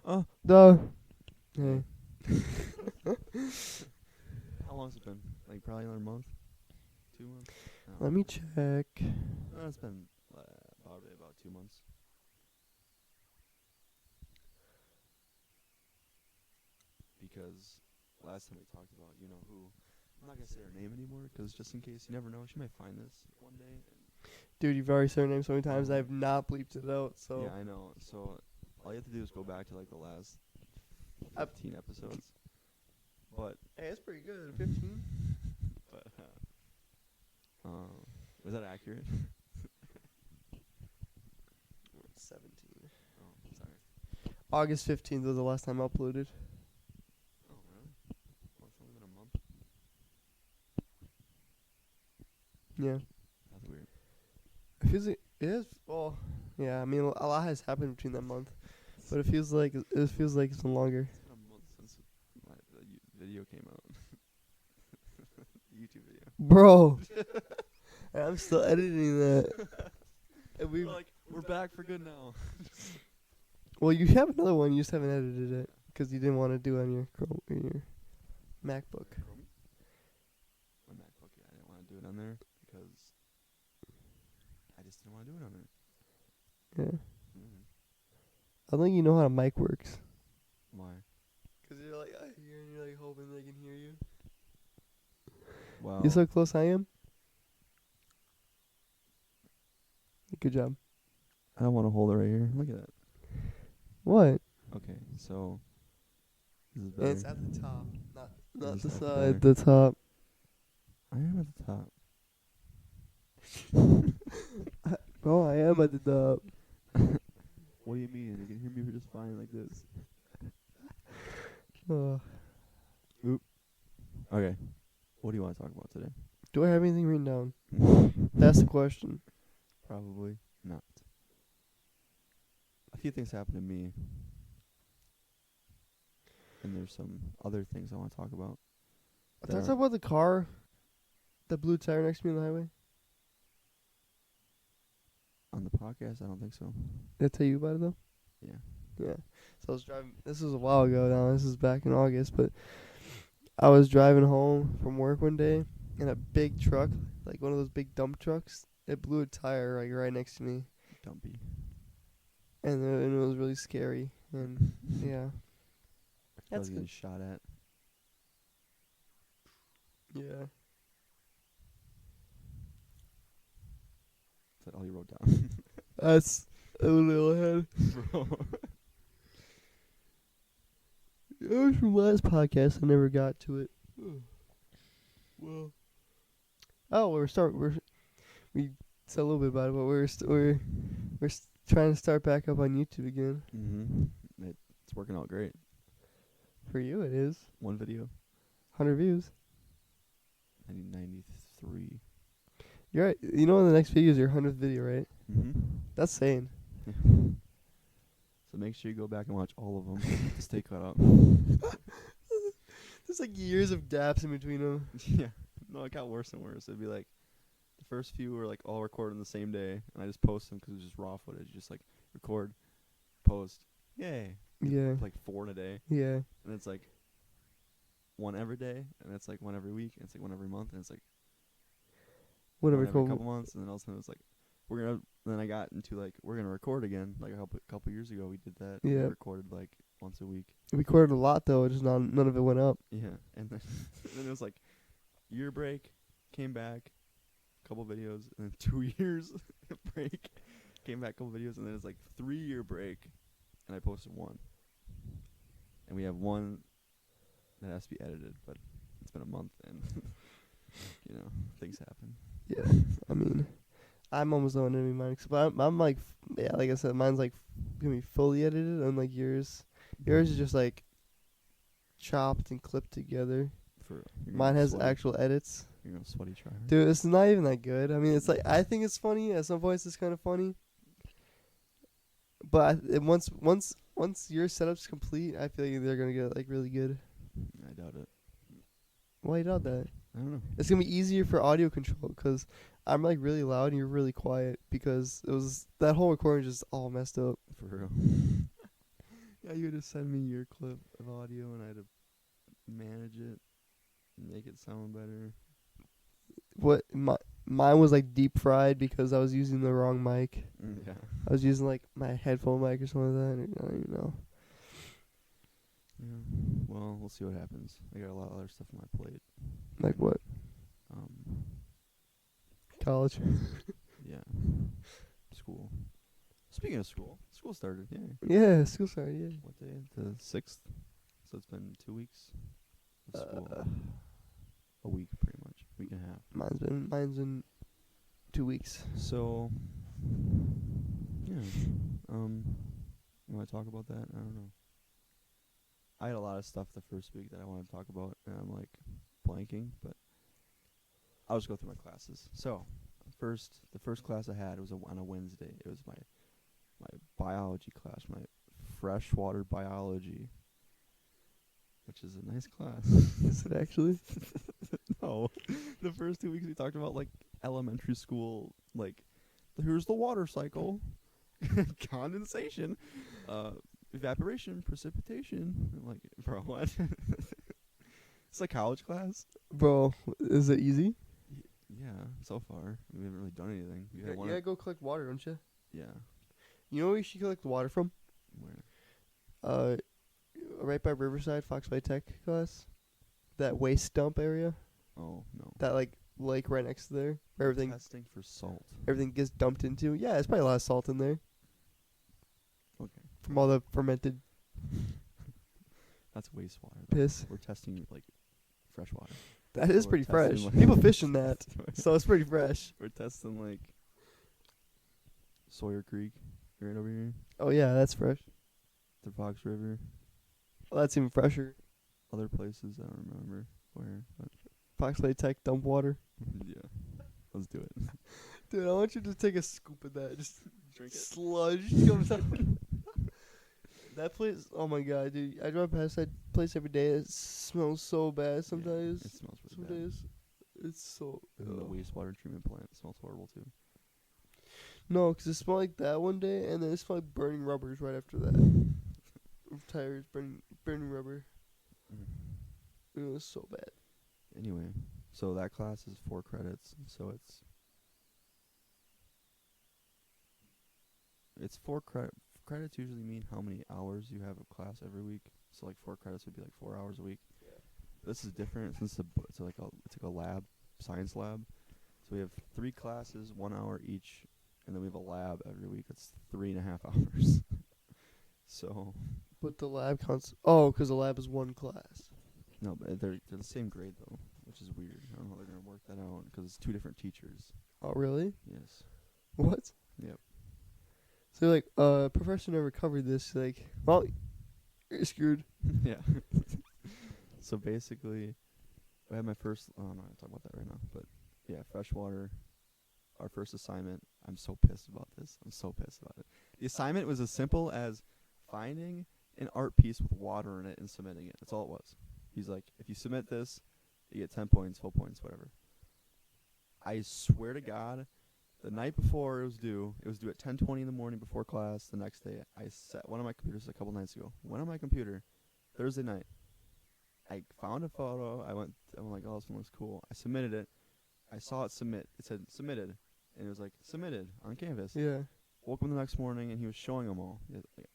Duh. Hey. How long's it been? Like probably another month? 2 months? No. Let me check. No, it's been probably about 2 months. Because last time we talked about, who. I'm not going to say her name anymore, because just in case, you never know, she might find this one day. Dude, you've already said her name so many times. I have not bleeped it out. So Yeah, I know. So all you have to do is go back to like the last 15 episodes. But hey, that's pretty good. 15. but was that accurate? 17. Oh, sorry. August 15th was the last time I uploaded. Oh, really? Well, it's only been a month. Yeah. That's weird. It feels like it is. Well, yeah. I mean, a lot has happened between that month, but it feels like it's been longer. It's been a month since the video came out. The YouTube video. Bro, I'm still editing that. And we're back for good now. well, you have another one. You just haven't edited it because you didn't want to do it on your MacBook. My MacBook, yeah, I didn't want to do it on there because I just didn't want to do it on there. Yeah. Mm-hmm. I don't think you know how a mic works. Why? Because you're like here and you're like hoping they can hear you. Wow. You so close I am? Good job. I don't want to hold it right here. Look at that. What? Okay, so this is And better. it's at the top, not This the is side. The top. I am at the top. Oh, I am at the top. What do you mean? You can hear me just fine like this. Okay. What do you want to talk about today? Do I have anything written down? That's the question. Probably not. A few things happened to me. And there's some other things I want to talk about. Did I talk about the car that blew a tire next to me on the highway? On the podcast? I don't think so. Did I tell you about it though? Yeah. Yeah. So I was driving. This was a while ago now. This is back in August, but I was driving home from work one day, and a big truck, like one of those big dump trucks, it blew a tire like right next to me, Dumpy. and it was really scary. And yeah, I was that's getting good. shot at. Yeah. Is that all you wrote down? That's a little ahead. Bro. It was from last podcast. I never got to it. Well. Oh, we said a little bit about it, but we're trying to start back up on YouTube again. Mm-hmm. It's working out great. For you, it is. One video. 100 views. I need 93. You're right. You know, in the next video is your 100th video, right? Mm-hmm. That's sane. So make sure you go back and watch all of them to stay caught up. There's like years of gaps in between them. Yeah. No, it got worse and worse. It'd be like the first few were like all recorded on the same day, and I just post them because it was just raw footage. Just like record, post, yay. Yeah. Like 4 in a day. Yeah. And it's like one every day, and it's like one every week, and it's like one every month, and it's like Whatever. one every couple months, and then all of a sudden it's like then I got into like we're gonna record again. Like a couple years ago we did that. Yeah. We recorded like once a week. We recorded a lot though, just none of it went up. Yeah, and then then it was like year break, came back, couple videos, and then 2 years break, came back, couple videos, and then it's like 3-year break, and I posted one. And we have one that has to be edited, but it's been a month, and things happen. Yeah. I mean, I'm almost done editing mine, but I'm like, like I said, mine's like gonna be fully edited, unlike yours. Yours is just like chopped and clipped together. Mine has actual edits. You're gonna sweaty try. Dude, it's not even that good. I mean, it's like I think it's funny. At some points, it's kind of funny. But once your setup's complete, I feel like they're gonna get like really good. I doubt it. Why you doubt that? I don't know. It's gonna be easier for audio control because I'm like really loud and you're really quiet because it was that whole recording just all messed up. For real. Yeah, you had to send me your clip of audio, and I had to manage it, and make it sound better. What mine was like deep fried because I was using the wrong mic. Yeah. I was using like my headphone mic or something like that. I don't even know. Yeah. Well, we'll see what happens. I got a lot of other stuff on my plate. Like what? Um. College. Yeah. School. Speaking of school, school started. Yeah. Yeah, school started. Yeah. What day? The 6th. So it's been 2 weeks of school. A week, pretty much. Week and a half. Mine's been 2 weeks. So, yeah. You want to talk about that? I don't know. I had a lot of stuff the first week that I wanted to talk about, and I'm like blanking, but I'll just go through my classes. So, the first class I had was on a Wednesday. It was my biology class, my freshwater biology, which is a nice class. Is it actually? No. The first 2 weeks we talked about like elementary school, like here's the water cycle, condensation, evaporation, precipitation. I'm like, bro, what? It's a college class. Bro, is it easy? Yeah, so far we haven't really done anything. We You had one. gotta go collect water, don't you? Yeah. You know where you should collect the water from? Where? Right by Riverside, Fox Bay Tech class. That waste dump area. Oh no. That like lake right next to there. Where Testing for salt. everything gets dumped into. Yeah, there's probably a lot of salt in there. Okay. From all the fermented That's wastewater. piss. We're testing like fresh water. That is We're pretty testing, fresh. like- People fish in that, so it's pretty fresh. We're testing like Sawyer Creek right over here, Oh yeah, that's fresh. the Fox River, Well, that's even fresher. other places I don't remember where. But Fox Bay Tech dump water. yeah, let's do it. Dude, I want you to take a scoop of that. Just Drink it. sludge comes out. That place, oh my god, dude! I drive past that place every day. It smells so bad sometimes. Yeah, it smells Some really bad. days, it's so. And the ugh. wastewater treatment plant smells horrible too. No, 'cause it smelled like that one day, and then it smelled like burning rubbers right after that. Tires, burning rubber. It was so bad. Anyway, so that class is 4 credits, so it's 4 credits usually mean how many hours you have of class every week. So like 4 credits would be like 4 hours a week. Yeah. This is different since it's like a lab, science lab. So we have 3 classes, 1 hour each, and then we have a lab every week. That's 3.5 hours. So But the lab counts. Oh, 'cause the lab is one class. no, but they're the same grade though, which is weird. I don't know how they're gonna work that out because it's 2 different teachers. Oh, really? Yes. What? Yep. So like, professor never covered this. Like, well, you're screwed. Yeah. So basically, I had my first. Oh, I'm not gonna talk about that right now. But yeah, freshwater. Our first assignment. I'm so pissed about this. I'm so pissed about it. The assignment was as simple as finding an art piece with water in it and submitting it. That's all it was. He's like, if you submit this, you get 10 points, full points, whatever. I swear to God, the night before it was due at 10:20 in the morning before class. The next day, I set one of my computers a couple nights ago. Went on my computer, Thursday night. I found a photo. I'm like, oh, this one looks cool. I submitted it. I saw it submit. It said submitted, and it was like submitted on Canvas. Yeah. Woke up the next morning, and he was showing them all.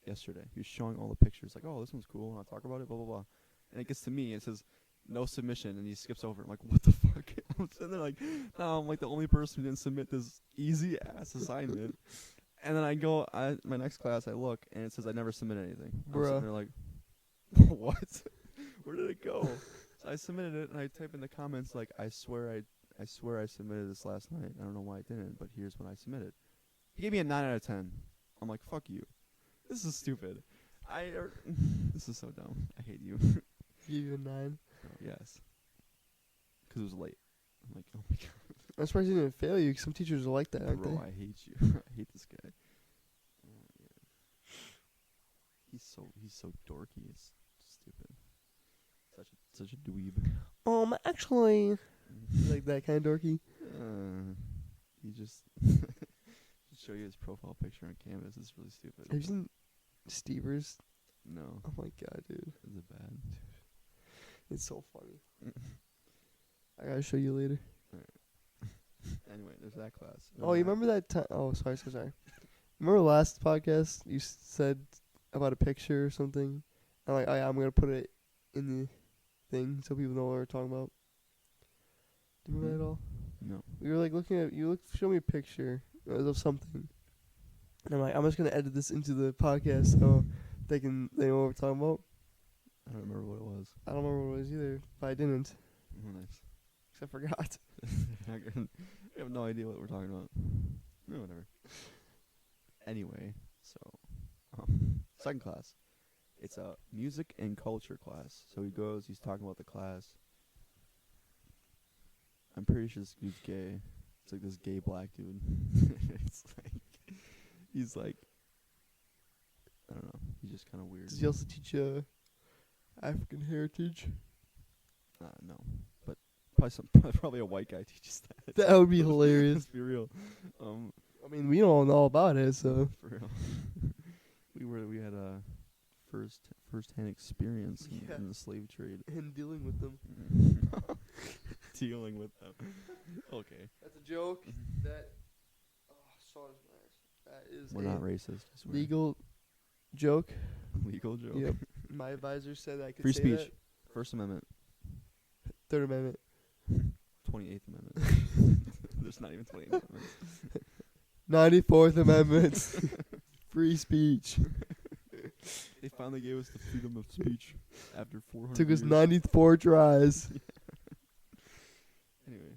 Yesterday, he was showing all the pictures. Like, oh, this one's cool. I'll talk about it. Blah blah blah. And it gets to me. And it says no submission, and he skips over. I'm like, what the fuck? I'm sitting there like, now I'm like the only person who didn't submit this easy ass assignment. And then I go, my next class, I look, and it says I never submitted anything. I'm sitting Bruh. there like, what? Where did it go? So I submitted it, and I type in the comments like, I swear I submitted this last night. I don't know why I didn't, but here's what I submitted. He gave me a 9 out of 10. I'm like, fuck you. This is stupid. This is so dumb. I hate you. Give you a 9. Yes. Because it was late. I'm like, oh my god. I'm surprised he didn't fail you. 'Cause some teachers are like that, aren't Bro, they? I hate you. I hate this guy. Oh my god. He's so dorky. It's stupid. Such a dweeb. Actually, like that kind of dorky. He just show you his profile picture on Canvas. It's really stupid. Have you seen Stevers? No. Oh my god, dude. Is it bad? It's so funny. I gotta show you later. Anyway, there's that class. Oh, you remember that time? Oh, sorry. Remember last podcast you said about a picture or something? I'm like, oh yeah, I'm gonna put it in the thing so people know what we're talking about. Do you remember that at all? No. We were like looking at show me a picture of something, and I'm like, I'm just gonna edit this into the podcast so they know what we're talking about. I don't remember what it was. I don't remember what it was either, but I didn't. Oh, nice. Cause I forgot. I have no idea what we're talking about. No, whatever. Anyway, so second class, it's a music and culture class. So he's talking about the class. I'm pretty sure this dude's gay. It's like this gay black dude. It's like he's like, I don't know. He's just kind of weird. Does he also teach African heritage? No, but probably a white guy teaches that. That would be hilarious. Let's be real. I mean, we don't know about it, so. For real. we had a first-hand experience in the slave trade. And dealing with them. Dealing with them. Okay. That's a joke. That. Oh, sorry. That is We're not racist. I swear. legal joke. Legal joke. Yep. My advisor said I could Free say speech. that. First Amendment. Third Amendment. 28th Amendment. There's not even 28 amendments. 94th Amendment. Free speech. They finally gave us the freedom of speech after 400 Took us years. 94 tries. Anyway,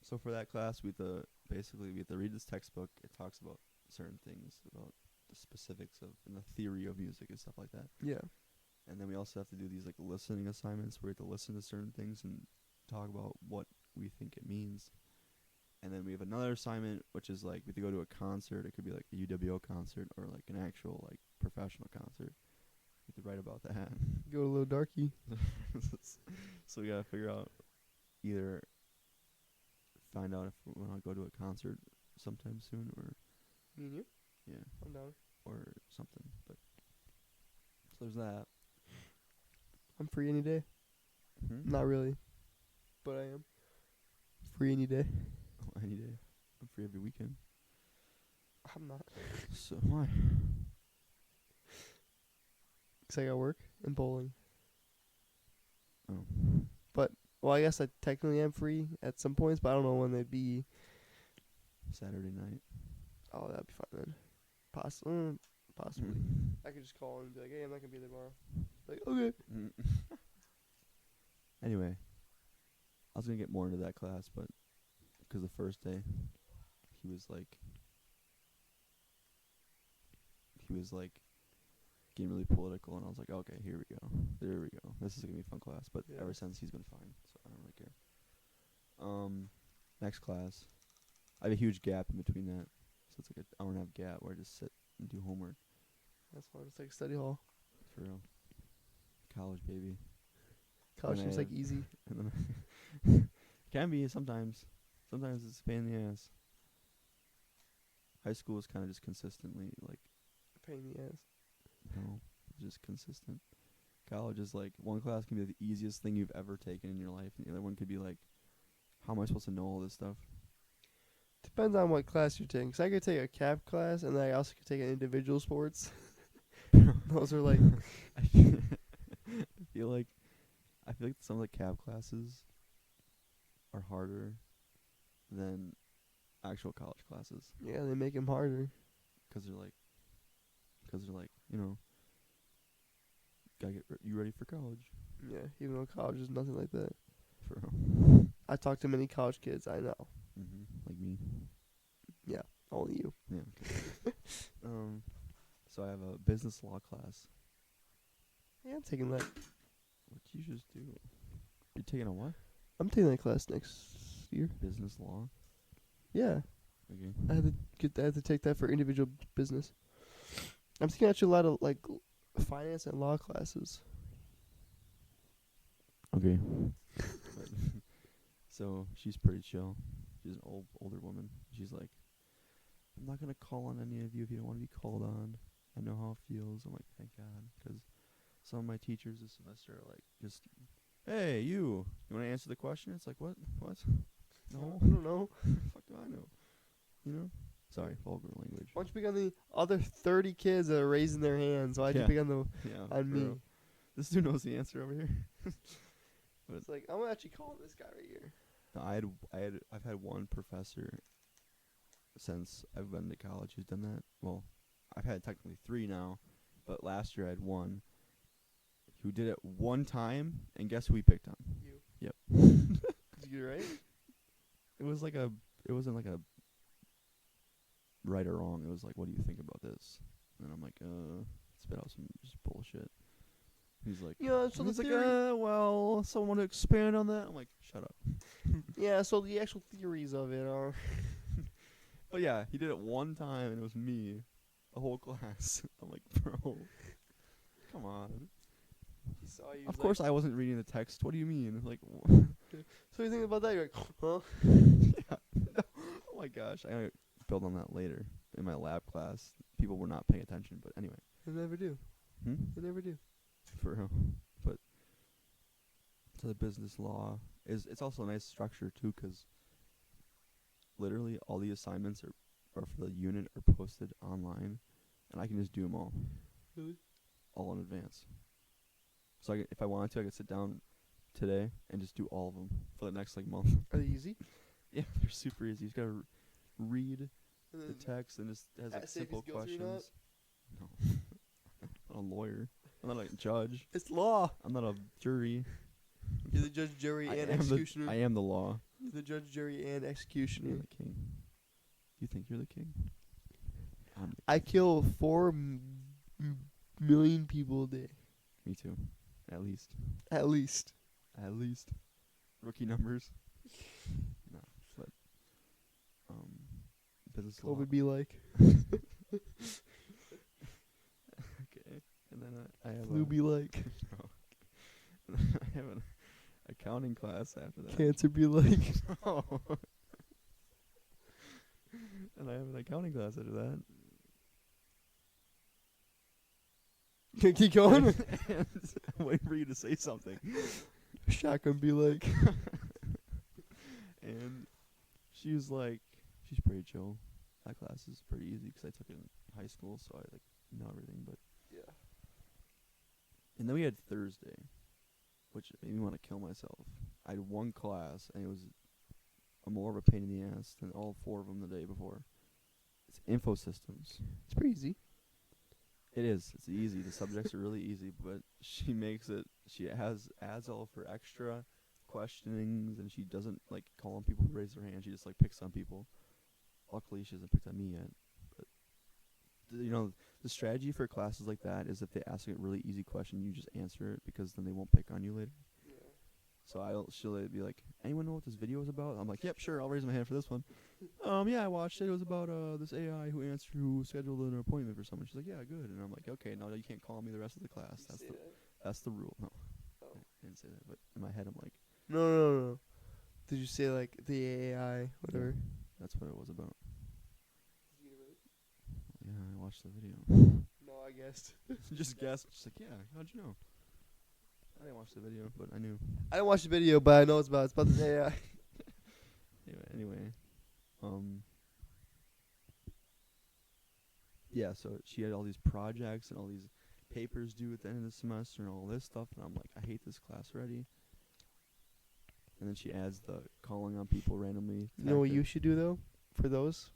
so for that class, we have to read this textbook. It talks about certain things, about the specifics of and the theory of music and stuff like that. Yeah. And then we also have to do these like listening assignments where we have to listen to certain things and talk about what we think it means. And then we have another assignment, which is like we have to go to a concert. It could be like a UWO concert or like an actual like professional concert. We have to write about that. Go a little darky. So we gotta figure out either find out if we want to go to a concert sometime soon or Me and you? yeah I'm down. or something. But so there's that. I'm free any day. Not really. But I am. Free any day. Oh, any day. I'm free every weekend. I'm not. So why? Because I got work and bowling. Oh. Well, I guess I technically am free at some points, but I don't know when they'd be. Saturday night. Oh, that'd be fun then. Possibly. I could just call and be like, hey, I'm not going to be there tomorrow. Like, okay. Anyway, I was going to get more into that class, but because the first day, he was like getting really political, and I was like, okay, here we go. There we go. This is going to be a fun class, but Yeah. ever since, he's been fine, so I don't really care. Next class, I have a huge gap in between that, so it's like an hour and a half gap where I just sit and do homework. That's fun. It's like study hall. For real. College, baby. College And seems like easy. And then can be sometimes. Sometimes it's a pain in the ass. High school is kind of just consistently like, Pain in the ass. no, just consistent. College is like one class can be the easiest thing you've ever taken in your life, and the other one could be like, how am I supposed to know all this stuff? Depends on what class you're taking. 'Cause I could take a cap class, and then I also could take an individual sports. Those are like... I feel like some of the cap classes are harder than actual college classes. Yeah, they make them harder. Because they're like, you know, gotta get you ready for college. Yeah, even though college is nothing like that. For real. I talk to many college kids I know. Like me. Yeah, only you. Yeah. Okay. So I have a business law class. Yeah, I'm taking that. What you just do? You're taking a what? I'm taking that class next year. Business law. Yeah, Okay. I had to take that for individual business. I'm taking actually a lot of like finance and law classes. Okay. So she's pretty chill. She's an older woman. She's like, I'm not gonna call on any of you if you don't want to be called on. I know how it feels. I'm like, thank God, because some of my teachers this semester are like, just, hey, you want to answer the question? It's like, what? No, I don't know. fuck do I know? You know? Sorry, vulgar language. Why don't you pick on the other 30 kids that are raising their hands? Why'd you Yeah. pick on the Yeah, on for me? real. This dude knows the answer over here. It's like I'm gonna actually call this guy right here. No, I've had one professor since I've been to college who's done that. Well, I've had technically 3 now, but last year I had one who did it one time, and guess who he picked on? You. Yep. Did you get it right? It wasn't like a right or wrong. It was like, what do you think about this? And I'm like, spit out some just bullshit. He's like, Yeah, so he's the like, theory. well, someone want to expand on that? I'm like, shut up. Yeah, so the actual theories of it are. But yeah, he did it one time, and it was me, the whole class. I'm like, bro, come on. He saw you. Of course, I wasn't reading the text. What do you mean? Like, So you think about that? You're like, huh? yeah. Oh my gosh, I gotta build on that later in my lab class. People were not paying attention, but anyway. They never do. Hmm? They never do. For real. But so the business law it's also a nice structure too, 'cause literally all the assignments are for the unit are posted online, and I can just do them all. Really? All in advance. So if I wanted to, I could sit down today and just do all of them for the next like month. Are they easy? Yeah, they're super easy. You just gotta read And the then text, and just has like essay simple skills or not? questions. No, I'm not a lawyer. I'm not a judge. it's law. I'm not a jury. You're the judge, jury, I and am executioner. I am the law. You're the judge, jury, and You're executioner. the king. You think you're the king? I'm the I king. kill 4 million people a day, Me too. At least. at least. At least. Rookie numbers. No, but business What law. would be like? Okay, and then I have Flu be like? I have an accounting class after that. Cancer be like? Oh. And I have an accounting class after that. Can keep going? And I'm waiting for you to say something. Shotgun be like? And she was like, she's pretty chill. That class is pretty easy 'cause I took it in high school, so I like know everything. But Yeah. and then we had Thursday, which made me want to kill myself. I had one class, and it was more of a pain in the ass than all 4 of them the day before. It's info systems. It's pretty easy. It is. It's easy. The subjects are really easy, but she makes it. She adds all of her extra questionings, and she doesn't like call on people who raise their hand. She just like picks on people. Luckily, she hasn't picked on me yet. But the strategy for classes like that is if they ask a really easy question, you just answer it because then they won't pick on you later. So she'll be like, anyone know what this video is about? I'm like, yep, sure, I'll raise my hand for this one. Yeah, I watched it. It was about this AI who scheduled an appointment for someone. She's like, yeah, good. And I'm like, okay, now you can't call me the rest of the class. That's the rule. No, Oh. I didn't say that. But in my head, I'm like, No. Did you say like the AI, whatever? that's what it was about. Yeah, I watched the video. No, I guessed. Just guessed. She's like, yeah, how'd you know? I didn't watch the video, but I knew. I didn't watch the video, but I know it's about this AI. Anyway, yeah, so she had all these projects and all these papers due at the end of the semester and all this stuff, and I'm like, I hate this class already. And then she adds the calling on people randomly. You know what you tactic. should do though for those?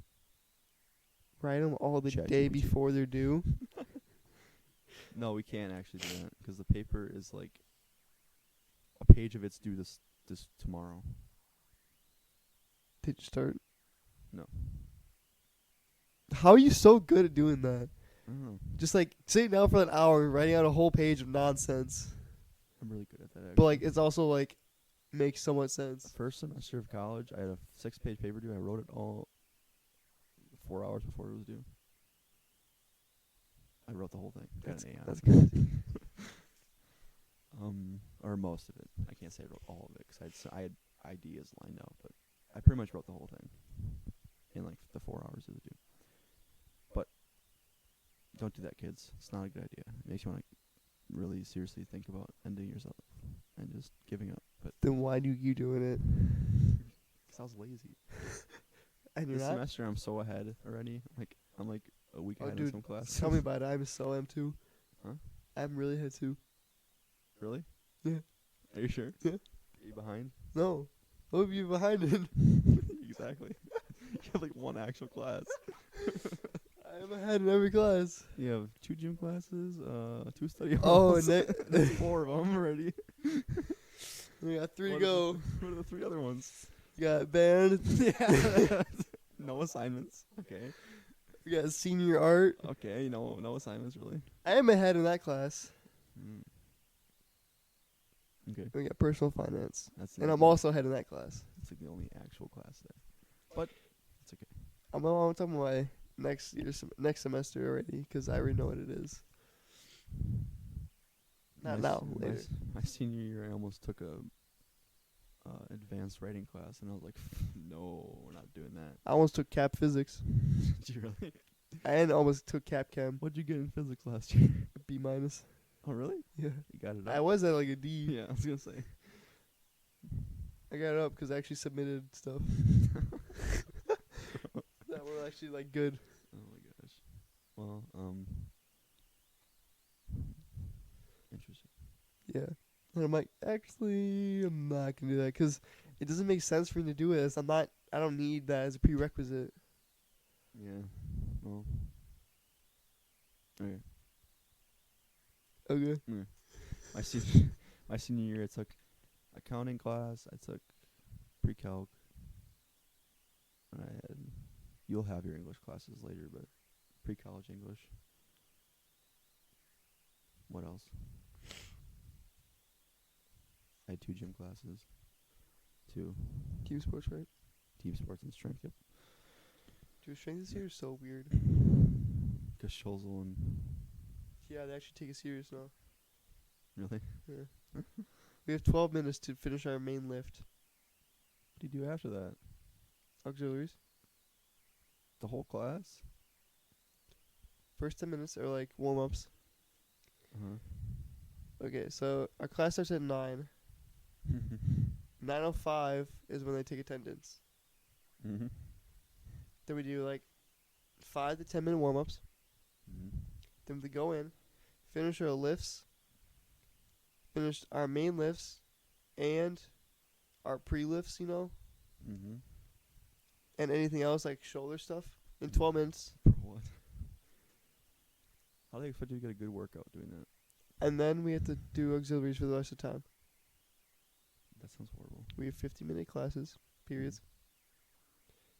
Write them all the Chat day GPT. before they're due. No, we can't actually do that because the paper is like a page of it's due this tomorrow. Did you start? No. How are you so good at doing that? I don't know. Just like sitting down for an hour and writing out a whole page of nonsense. I'm really good at that. Actually. But like it's also like makes somewhat sense. First semester of college, I had a 6-page paper due. I wrote it all 4 hours before it was due. I wrote the whole thing. Got an A on That's it. crazy. Or most of it. I can't say I wrote all of it because I had ideas lined out, but I pretty much wrote the whole thing in like the 4 hours it was due. But Don't do that, kids. It's not a good idea. It makes you want to really seriously think about ending yourself and just giving up. But Then why do you doing it? 'cause I was lazy. And you're This not? semester I'm so ahead already. I'm like a week Oh, ahead dude, in some classes. tell me about it. I'm so am too. Huh? I'm really ahead too. Really? Yeah. Are you sure? Yeah. Are you behind? No. What have you behind it? Exactly. You have like one actual class. I'm ahead in every class. You have 2 gym classes, 2 study Oh, halls. and That's 4 of them already. we got 3 to What go. What are the 3 other ones? We got band. Yeah. No assignments. Okay. We got senior art. Okay. No assignments really. I am ahead in that class. Mm. Okay. We got personal finance. That's And I'm also ahead in that class. It's like the only actual class there. But it's okay. I'm on top of my next semester already because I already know what it is. Not now, later. My senior year, I almost took a advanced writing class, and I was like, no, we're not doing that. I almost took cap physics. Did you really? And almost took cap chem. What'd you get in physics last year? B minus. Oh, really? Yeah. You got it up? I was at like a D. Yeah, I was going to say. I got it up because I actually submitted stuff that were actually like good. Oh, my gosh. Well, interesting. Yeah. And I'm like, actually, I'm not gonna do that because it doesn't make sense for me to do it. I don't need that as a prerequisite. Yeah. Well. Okay. Okay. Yeah. My senior year, I took accounting class. I took pre-calc. And I had. You'll have your English classes later, but pre-college English. What else? I had 2 gym classes. 2 Team sports, right? team sports and strength. Yep. Dude, strength this year is so weird. Because Scholzel and Yeah, they actually take it serious now. really. Yeah. We have 12 minutes to finish our main lift. What do you do after that? Auxiliaries. The whole class? First 10 minutes are like warm-ups. Okay, so our class starts at 9. 9:05 is when they take attendance. Mhm. Then we do like 5 to 10 minute warm-ups. Mhm. Then we go in, finish our lifts, finish our main lifts, and our pre-lifts, Mhm. and anything else like shoulder stuff in 12 minutes. For what? How do they expect you to get a good workout doing that? And then we have to do auxiliaries for the rest of the time. That sounds horrible. We have 50-minute classes, periods.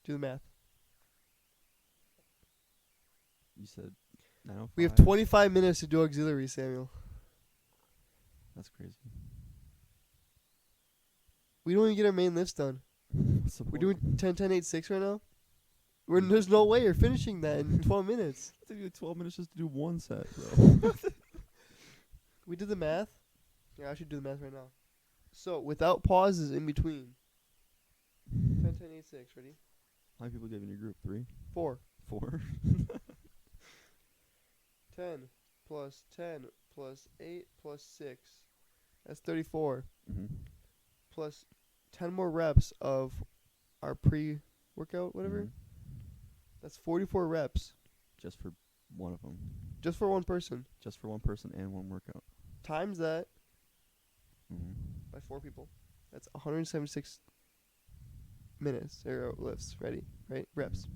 Do the math. You said 9:05? We have 25 minutes to do auxiliaries, Samuel. That's crazy. We don't even get our main lifts done. What's the We're point? doing 10, 10, 8, 6 right now. There's no way you're finishing that in 12 minutes. It took you 12 minutes just to do one set, bro. We did the math. Yeah, I should do the math right now. So, without pauses in between. 10, 10, 8, 6. Ready? How many people do you have in your group? 3? 4. 4? 10 plus 10 plus 8 plus 6. That's 34. Mhm. Plus 10 more reps of our pre-workout, whatever. Mhm. That's 44 reps. Just for one of them. Just for one person. Just for one person and one workout. Times that Mhm. by 4 people. That's 176 minutes or lifts. Ready? Right? Reps.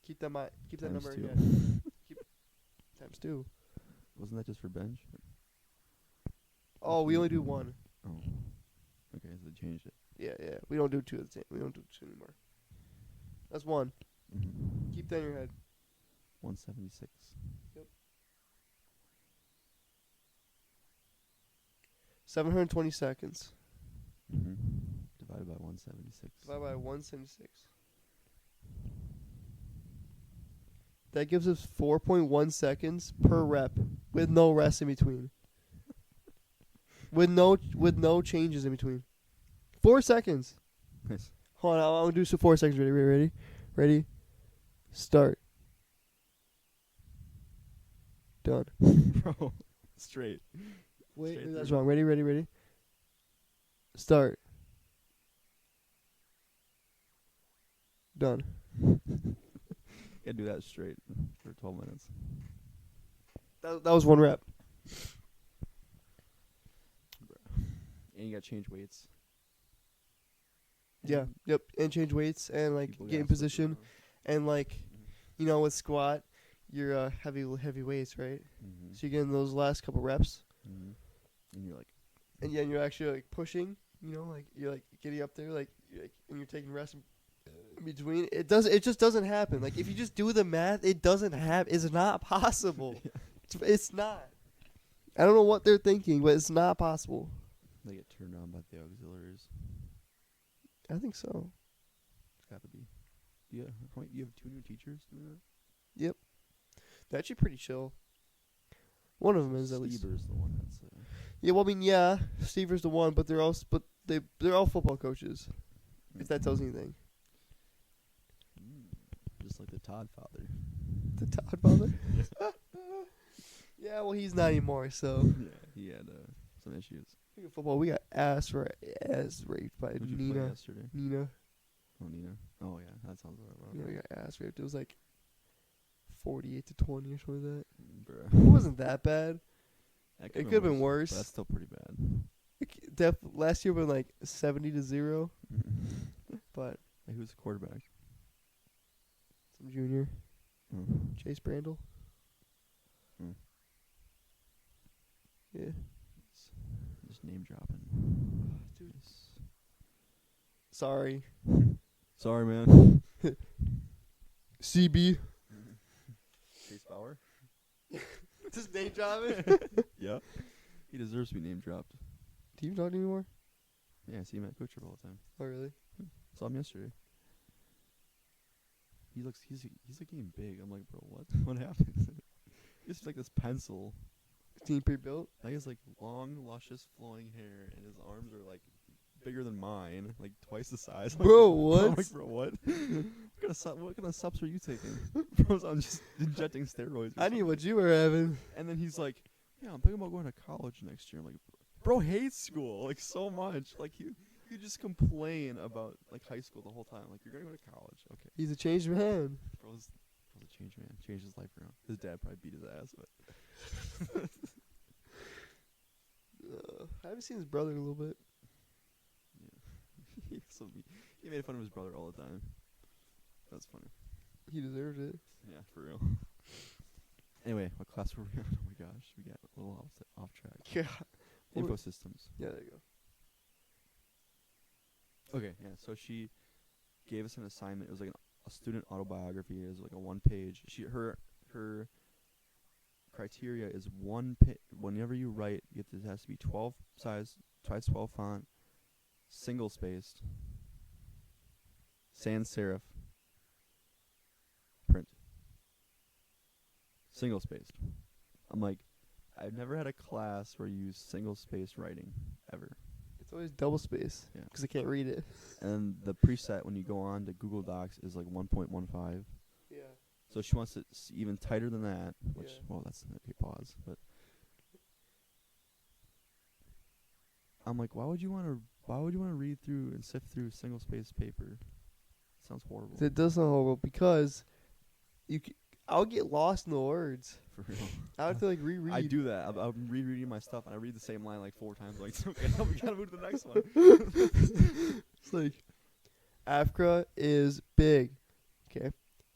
Keep that Times number in 2. your head. Times 2. Wasn't that just for bench? Oh, we only do 1. Oh. Okay, so they changed it. Yeah. We don't do 2 at the same. We don't do 2 anymore. That's 1. Mhm. Keep that in your head. 176. 720 seconds. Mhm. Divided by 176. Divided by 176. That gives us 4.1 seconds per rep with no rest in between. with no changes in between. 4 seconds. Nice. Hold on, I'm gonna do some 4 seconds. Ready? Ready? Start. Done. Bro, straight. Wait, Straight maybe that's through. wrong. Ready? Start. Done. Yeah, do that straight for 12 minutes. That was one rep. And you gotta change weights. Yeah. Yep. And change weights and like People get in gotta switch position around. and like Mhm. you know with squat, you're heavy weights, right? Mhm. So you get in those last couple reps, Mhm. And you're like, and yeah, you're actually like pushing. You know, like you're like getting up there, like, and you're taking rest in between. It just doesn't happen. Like if you just do the math, it doesn't happen. It's not possible. yeah. It's not. I don't know what they're thinking, but it's not possible. They get turned on by the auxiliaries. I think so. It's gotta be. Yeah. You have 2 new teachers doing that? Yep. They're actually pretty chill. One of them is at least. Stieber's the one that's. Yeah, well, I mean, yeah, Stever's the one, but they're all football coaches. If that tells anything. Just like the Todd father. The Todd father. Yeah, well, he's not anymore. So Yeah, he had some issues. speaking of football, we got ass raped by Who'd you play Nina. yesterday? Nina. Oh, Nina. Oh, yeah, that sounds about Yeah, right. we got ass raped. It was like 48-20 or something like that. Bruh. It wasn't that bad. That It could have been But worse. that's still pretty bad. Last year went like 70-0, but Hey, who's the quarterback? some junior Mm. Chase Brandle. Mm. Yeah. Just name dropping. Dude. Yes. Sorry. Sorry, man. CB. Chase Bauer? Just name dropping. Yeah. He deserves to be name dropped. Do you talk anymore? Yeah, I see him at Coach all the time. Oh, really? Saw him yesterday. He's like getting big. I'm like, bro, what? What happened? He's like this pencil. Team pre-built? Like he has like long, luscious, flowing hair, and his arms are like bigger than mine, like twice the size. I'm Bro, like, what? I'm like, bro, what? What kind of subs are you taking? Bro, I'm just injecting steroids. I knew what you were having. And then he's like, yeah, I'm thinking about going to college next year. I'm like, bro hates school like so much. Like he just complain about like high school the whole time. Like you're gonna go to college, okay? He's a changed man. Bro's a change man. Changed his life around. His dad probably beat his ass, but I haven't seen his brother in a little bit. yeah. He made fun of his brother all the time. That's funny. He deserved it. Yeah, for real. Anyway, what class were we on? Oh my gosh, we got a little off track. Yeah. Info systems. Yeah, there you go. Okay, yeah. So she gave us an assignment. It was like a student autobiography. It was like a 1-page. Her criteria is whenever you write, it has to be 12 size, twice 12 font, single spaced, sans serif, print. Single spaced. I'm like, I've never had a class where you use single spaced writing ever. It's always double space. Yeah. Because I can't read it. And the preset when you go on to Google Docs is like 1.15. Yeah. So she wants it even tighter than that, which, Yeah. well, that's okay, pause. But I'm like, why would you want to read through and sift through single spaced paper? Sounds horrible. It does sound horrible because I'll get lost in the words. For real. I have to like reread. I do that. I'm rereading my stuff and I read the same line like 4 times. Like, it's okay, we gotta move to the next one. It's like, Africa is big. Okay.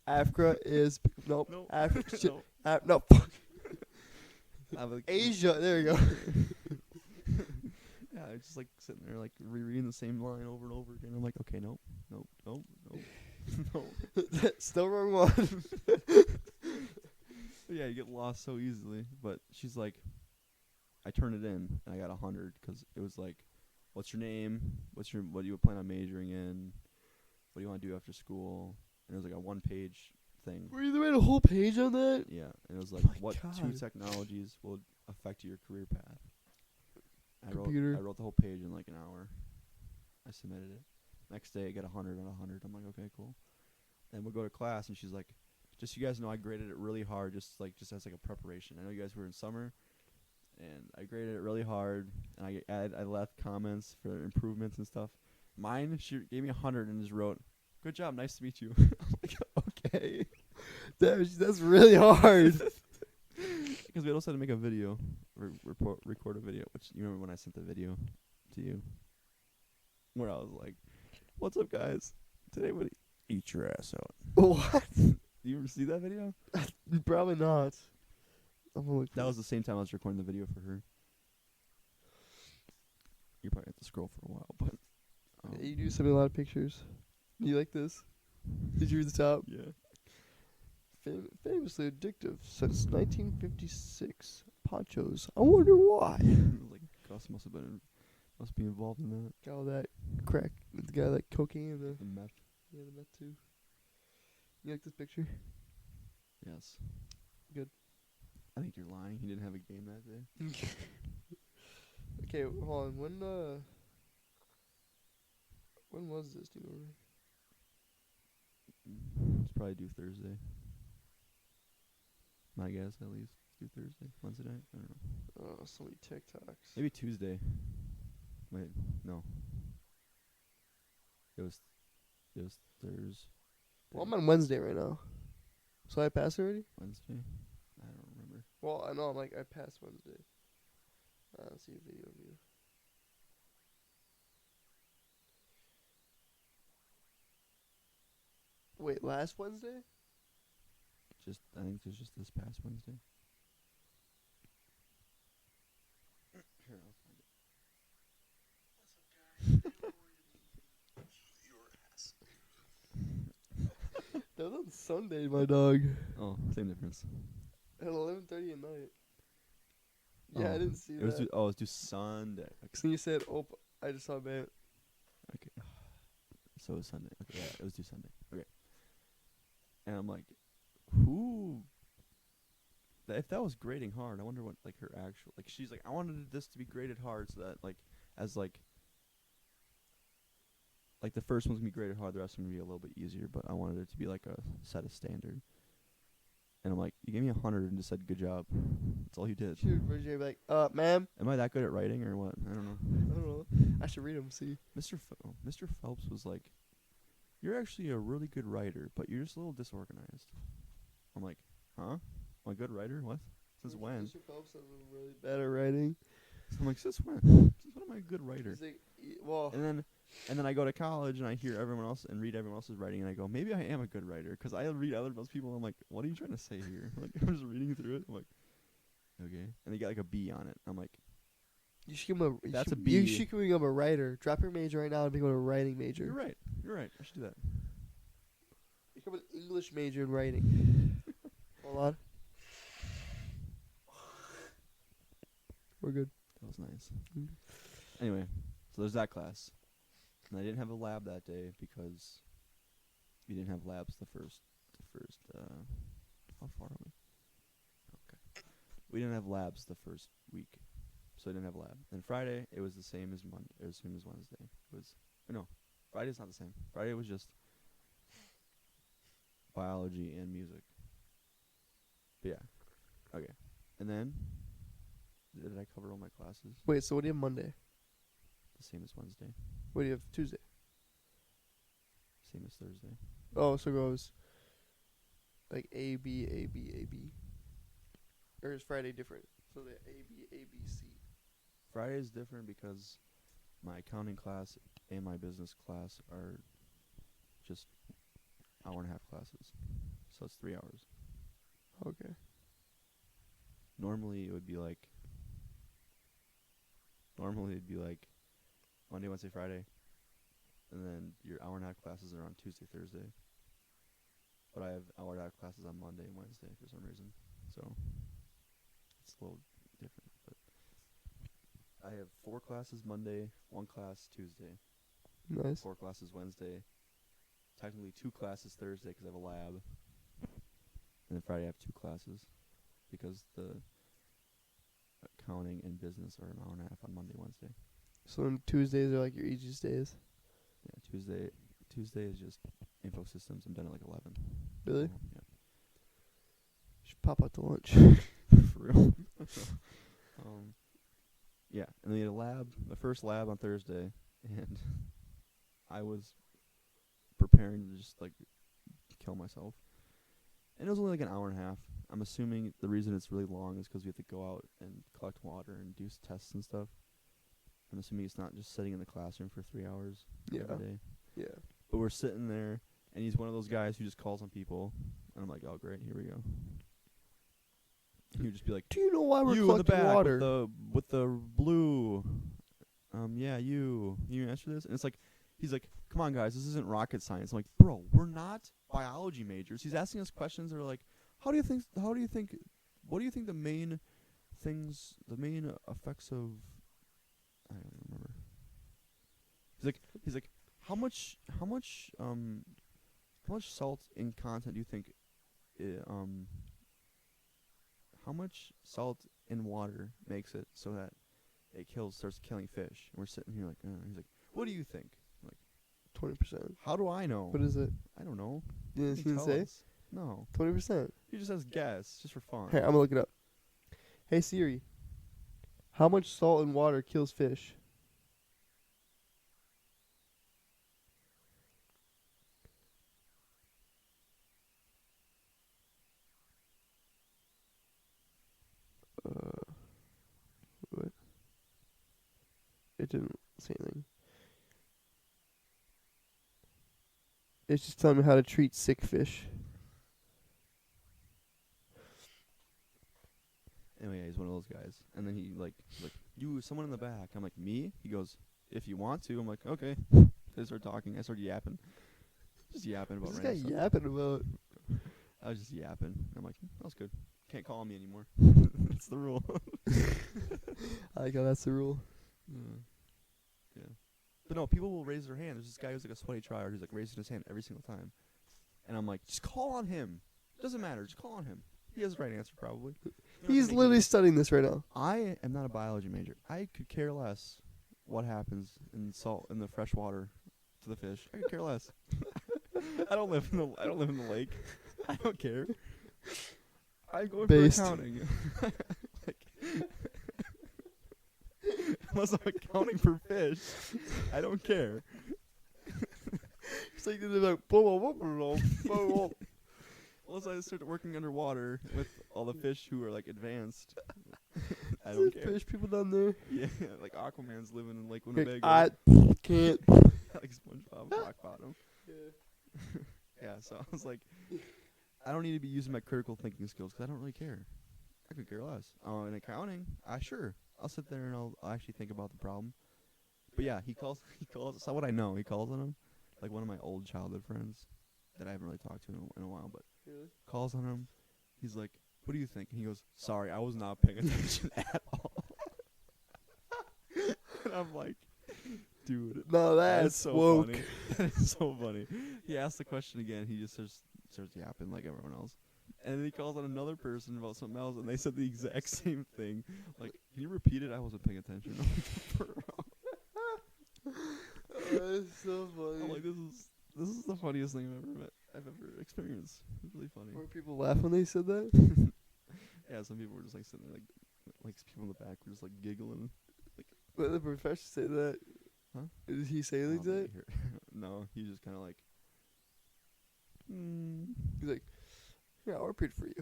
Africa is nope. No. Africa. No. No. Fuck. I'm like, Asia. There you go. yeah, I just like sitting there like rereading the same line over and over again. I'm like, okay, nope. No. Still wrong one. Yeah, you get lost so easily. But she's like, I turned it in and I got 100 because it was like, what's your name? What do you plan on majoring in? What do you want to do after school? And it was like a 1-page thing. Were you write a whole page on that? Yeah, and it was like, My what God. 2 technologies will affect your career path? Computer. I wrote the whole page in like an hour. I submitted it. Next day, I get 100 on 100. I'm like, okay, cool. And we'll go to class, and she's like, just so you guys know, I graded it really hard, just as like a preparation. I know you guys were in summer, and I graded it really hard, and I left comments for improvements and stuff. Mine, she gave me 100 and just wrote, "Good job, nice to meet you." I'm like, okay. That's really hard. Because we also had to make a video, record a video. Which you remember when I sent the video to you, where I was like, "What's up, guys? Today, eat your ass out." What? Do you ever see that video? Probably not. I'm gonna look That was the same time I was recording the video for her. You probably have to scroll for a while, but You do send me a lot of pictures. You like this? Did you read the top? yeah. Famously addictive since 1956. Ponchos. I wonder why. Like Gus must be involved in that. Got all that crack. The guy like cocaine and The meth. the meth too. You like this picture? Yes. Good. I think you're lying. He didn't have a game that day. Okay, hold on. When was this? Do you remember? It's probably due Thursday. My guess, at least. Due Thursday. Wednesday night? I don't know. Oh, so many TikToks. Maybe Tuesday. Wait, no. It was Thursday. Well, I'm on Wednesday right now. So I passed already? Wednesday? I don't remember. Well, I know. I passed Wednesday. Let's see a video of you. Wait, last Wednesday? I think it's just this past Wednesday. Here, I'll That was on Sunday, my dog. Oh, same difference. At 11:30 at night. Yeah, Oh, I didn't see It was that. due Sunday. Okay. So you said, "Oh, I just saw that." Okay. So it was Sunday. Okay, yeah, it was due Sunday. Okay. And I'm like, who? If that was grading hard, I wonder what like her actual she's like, I wanted this to be graded hard so that as the first one's gonna be graded hard, the rest are gonna be a little bit easier, but I wanted it to be like a set a standard. And I'm like, you gave me 100 and just said good job. That's all you did. Shoot, Virginia, be like, ma'am. Am I that good at writing or what? I don't know. I don't know. I should read them. See. Mr. Phelps was like, you're actually a really good writer, but you're just a little disorganized. I'm like, huh? Am I a good writer? What? Since when? Mr. Phelps is really bad at writing. I'm like, since when? Since when am I a good writer? He's like, well. And then I go to college and I hear everyone else and read everyone else's writing and I go, maybe I am a good writer because I read other most people. And I'm like, what are you trying to say here? Like I'm just reading through it. I'm like, okay. And they got like a B on it. I'm like, You should become a. That's a You B. should become a writer. Drop your major right now and become a writing major. you're right. You're right. I should do that. Become an English major in writing. Hold on. We're good. That was nice. Anyway, so there's that class. And I didn't have a lab that day because we didn't have labs the first how far are we? Okay. We didn't have labs the first week. So I didn't have a lab. Then Friday it was the same as Monday or same as Wednesday. It was Friday's not the same. Friday was just biology and music. But yeah. Okay. And then did I cover all my classes? Wait, so what do you have Monday? The same as Wednesday. What do you have Tuesday? Same as Thursday. Oh, so it goes like A, B, A, B, A, B. Or is Friday different? So the A, B, A, B, C. Friday is different because my accounting class and my business class are just hour and a half classes. So it's 3 hours. Okay. Normally it'd be like Monday, Wednesday, Friday. And then your hour and a half classes are on Tuesday, Thursday. But I have hour and a half classes on Monday and Wednesday for some reason. So it's a little different. But I have 4 classes Monday, 1 class Tuesday. Nice. 4 classes Wednesday. Technically 2 classes Thursday because I have a lab. And then Friday I have 2 classes because the accounting and business are an hour and a half on Monday, Wednesday. So then Tuesdays are like your easiest days. Yeah, Tuesday is just info systems. I'm done at like 11. Really? Yeah. pop out to lunch. For real. Yeah, and they had the first lab on Thursday, and I was preparing to just like kill myself. And it was only like an hour and a half. I'm assuming the reason it's really long is because we have to go out and collect water and do tests and stuff. I'm assuming it's not just sitting in the classroom for 3 hours every day. Yeah. But we're sitting there, and he's one of those guys who just calls on people. And I'm like, oh, great, here we go. He would just be like, Do you know why we're you in the collecting back water? with the blue. Yeah, you answer this? And it's like, he's like, come on, guys, this isn't rocket science. I'm like, bro, we're not biology majors. He's asking us questions that are like, what do you think the main effects of, I don't remember. He's like, how much salt in content do you think, how much salt in water makes it so that it starts killing fish? And we're sitting here like, he's like, what do you think? I'm like, 20%. how do I know? What is it? I don't know. You He didn't say? us. No. 20%. He just says guess, just for fun. Hey, I'm gonna look it up. Hey Siri, how much salt in water kills fish? What? It didn't say anything. It's just telling me how to treat sick fish. Anyway, he's one of those guys. And then he's like, you, someone in the back. I'm like, me? He goes, if you want to. I'm like, okay. They start talking. I started yapping. Just yapping about What's this guy random stuff. yapping about? I was just yapping. I'm like, that was good. Can't call me anymore. That's the rule. I like how that's the rule. Yeah. But no, people will raise their hand. There's this guy who's like a sweaty tryer who's like raising his hand every single time. And I'm like, just call on him. Doesn't matter. Just call on him. He has the right answer, probably. He's literally studying this right now. I am not a biology major. I could care less what happens in the fresh water to the fish. I could care less. I don't live in the lake. I don't care. I'm going Based. for accounting. Unless I'm accounting for fish, I don't care. It's like they're like, blah. Unless I start working underwater with all the fish who are like advanced, I don't care. Fish people down there. Yeah, like Aquaman's living in Lake Like, Winnebago. I can't. Like SpongeBob, rock bottom. Yeah. Yeah, so I was like, I don't need to be using my critical thinking skills because I don't really care. I could care less. Oh, in accounting, I'll sit there and I'll actually think about the problem. But yeah, he calls. That's not what I know. He calls on him, like one of my old childhood friends that I haven't really talked to in a while, but Really? calls on him. He's like, what do you think? And he goes, sorry, I was not paying attention at all. And I'm like, dude, No, that's that's so woke. funny. That is so funny. He asks the question again. He just starts yapping like everyone else. And then he calls on another person about something else, and they said the exact same thing. Like, can you repeat it? I wasn't paying attention. That's so funny. I'm like, this is the funniest thing I've ever experienced. It's really funny. Were people laugh when they said that? Yeah, some people were just like sitting there, like people in the back were just like giggling. What did the professor say that? Huh? Did he say like Oh, that? No, he was just kind of like, He's like, yeah, I'll repeat it for you.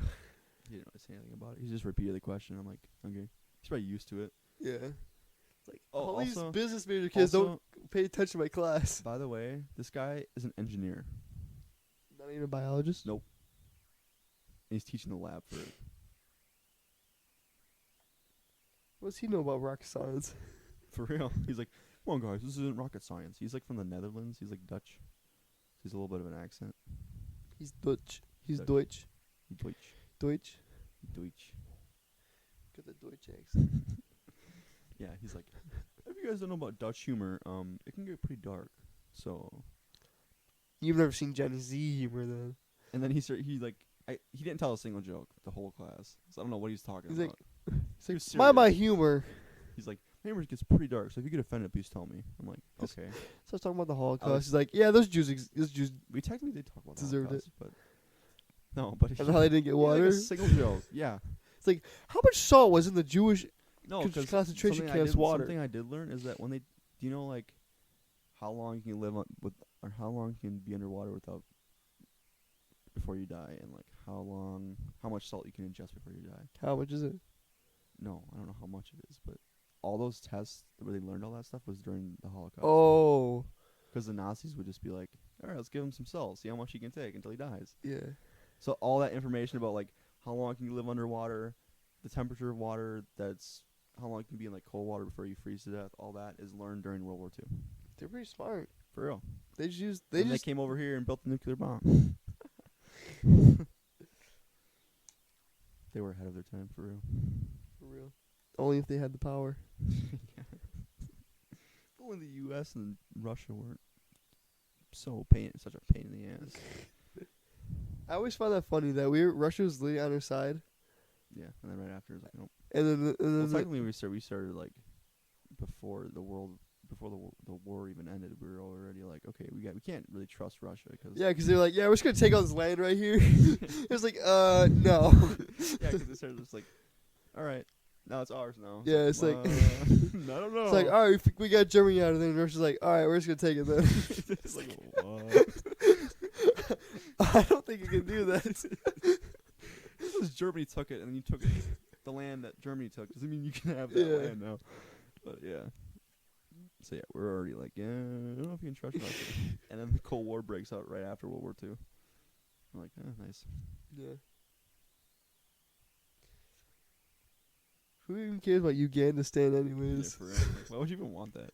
He didn't really say anything about it. He just repeated the question. I'm like, okay. He's probably used to it. Yeah. It's like, All these also, business major kids don't pay attention to my class. by the way, this guy is an engineer. Not even a biologist? Nope. And he's teaching the lab for it. What does he know about rocket science? For real. He's like, come on, guys, this isn't rocket science. He's like from the Netherlands. He's like Dutch. So he's a little bit of an accent. He's Dutch. He's Dutch. Deutsch. Deutsch. Deutsch? Deutsch. Got the Deutsch accent. Yeah, he's like, if you guys don't know about Dutch humor, it can get pretty dark. So, You've never seen Johnny Z humor then. and then he didn't tell a single joke the whole class. So I don't know what he's talking He's about. He's like, was mind my serious. humor. He's like, humor gets pretty dark. So if you get offended, please tell me. I'm like, Just- okay. So I was talking about the Holocaust. was- He's like, yeah, those Jews We technically did talk about Deserved Holocaust, but No, but And how they didn't get he had, water. like a single joke. Yeah. It's like, how much salt was in the Jewish No, because concentration camps water? Something I did learn is that when they, do you know like how long you can live on with, or how long you can be underwater without before you die, and like how much salt you can ingest before you die. How much is it? No, I don't know how much it is, but all those tests where they learned all that stuff was during the Holocaust. Oh. Because the Nazis would just be like, all right, let's give him some salt, see how much he can take until he dies. Yeah. So all that information about like how long can you live underwater, the temperature of water, that's how long you can be in like cold water before you freeze to death, all that is learned during World War II. They're pretty smart. For real. They just used. They came over here and built the nuclear bomb. They were ahead of their time, for real. For real. Only if they had the power. Yeah. Only the U.S. and Russia weren't such a pain in the ass. I always found that funny that Russia was literally on our side, Yeah, and then right after it was like, nope. and then Well, technically we started like before the war even ended. We were already like, okay, we can't really trust Russia because yeah, because they're like, yeah, we're just gonna take all this land right here. It's like, no. yeah, because they started just like, all right, now it's ours now. Yeah, it's like, I don't know. It's like, all right, we got Germany out of there, and Russia's like, all right, we're just gonna take it then. It's like, what? I don't think you can do that. Because Germany took it, and then you took the land that Germany took. Doesn't mean you can have that Yeah. land now. But yeah. So yeah, we're already like, yeah, I don't know if you can trust Russia. And then the Cold War breaks out right after World War II. I'm like, nice. Yeah. Who even cares about Ugandistan anyways? Yeah, for real. Like, why would you even want that?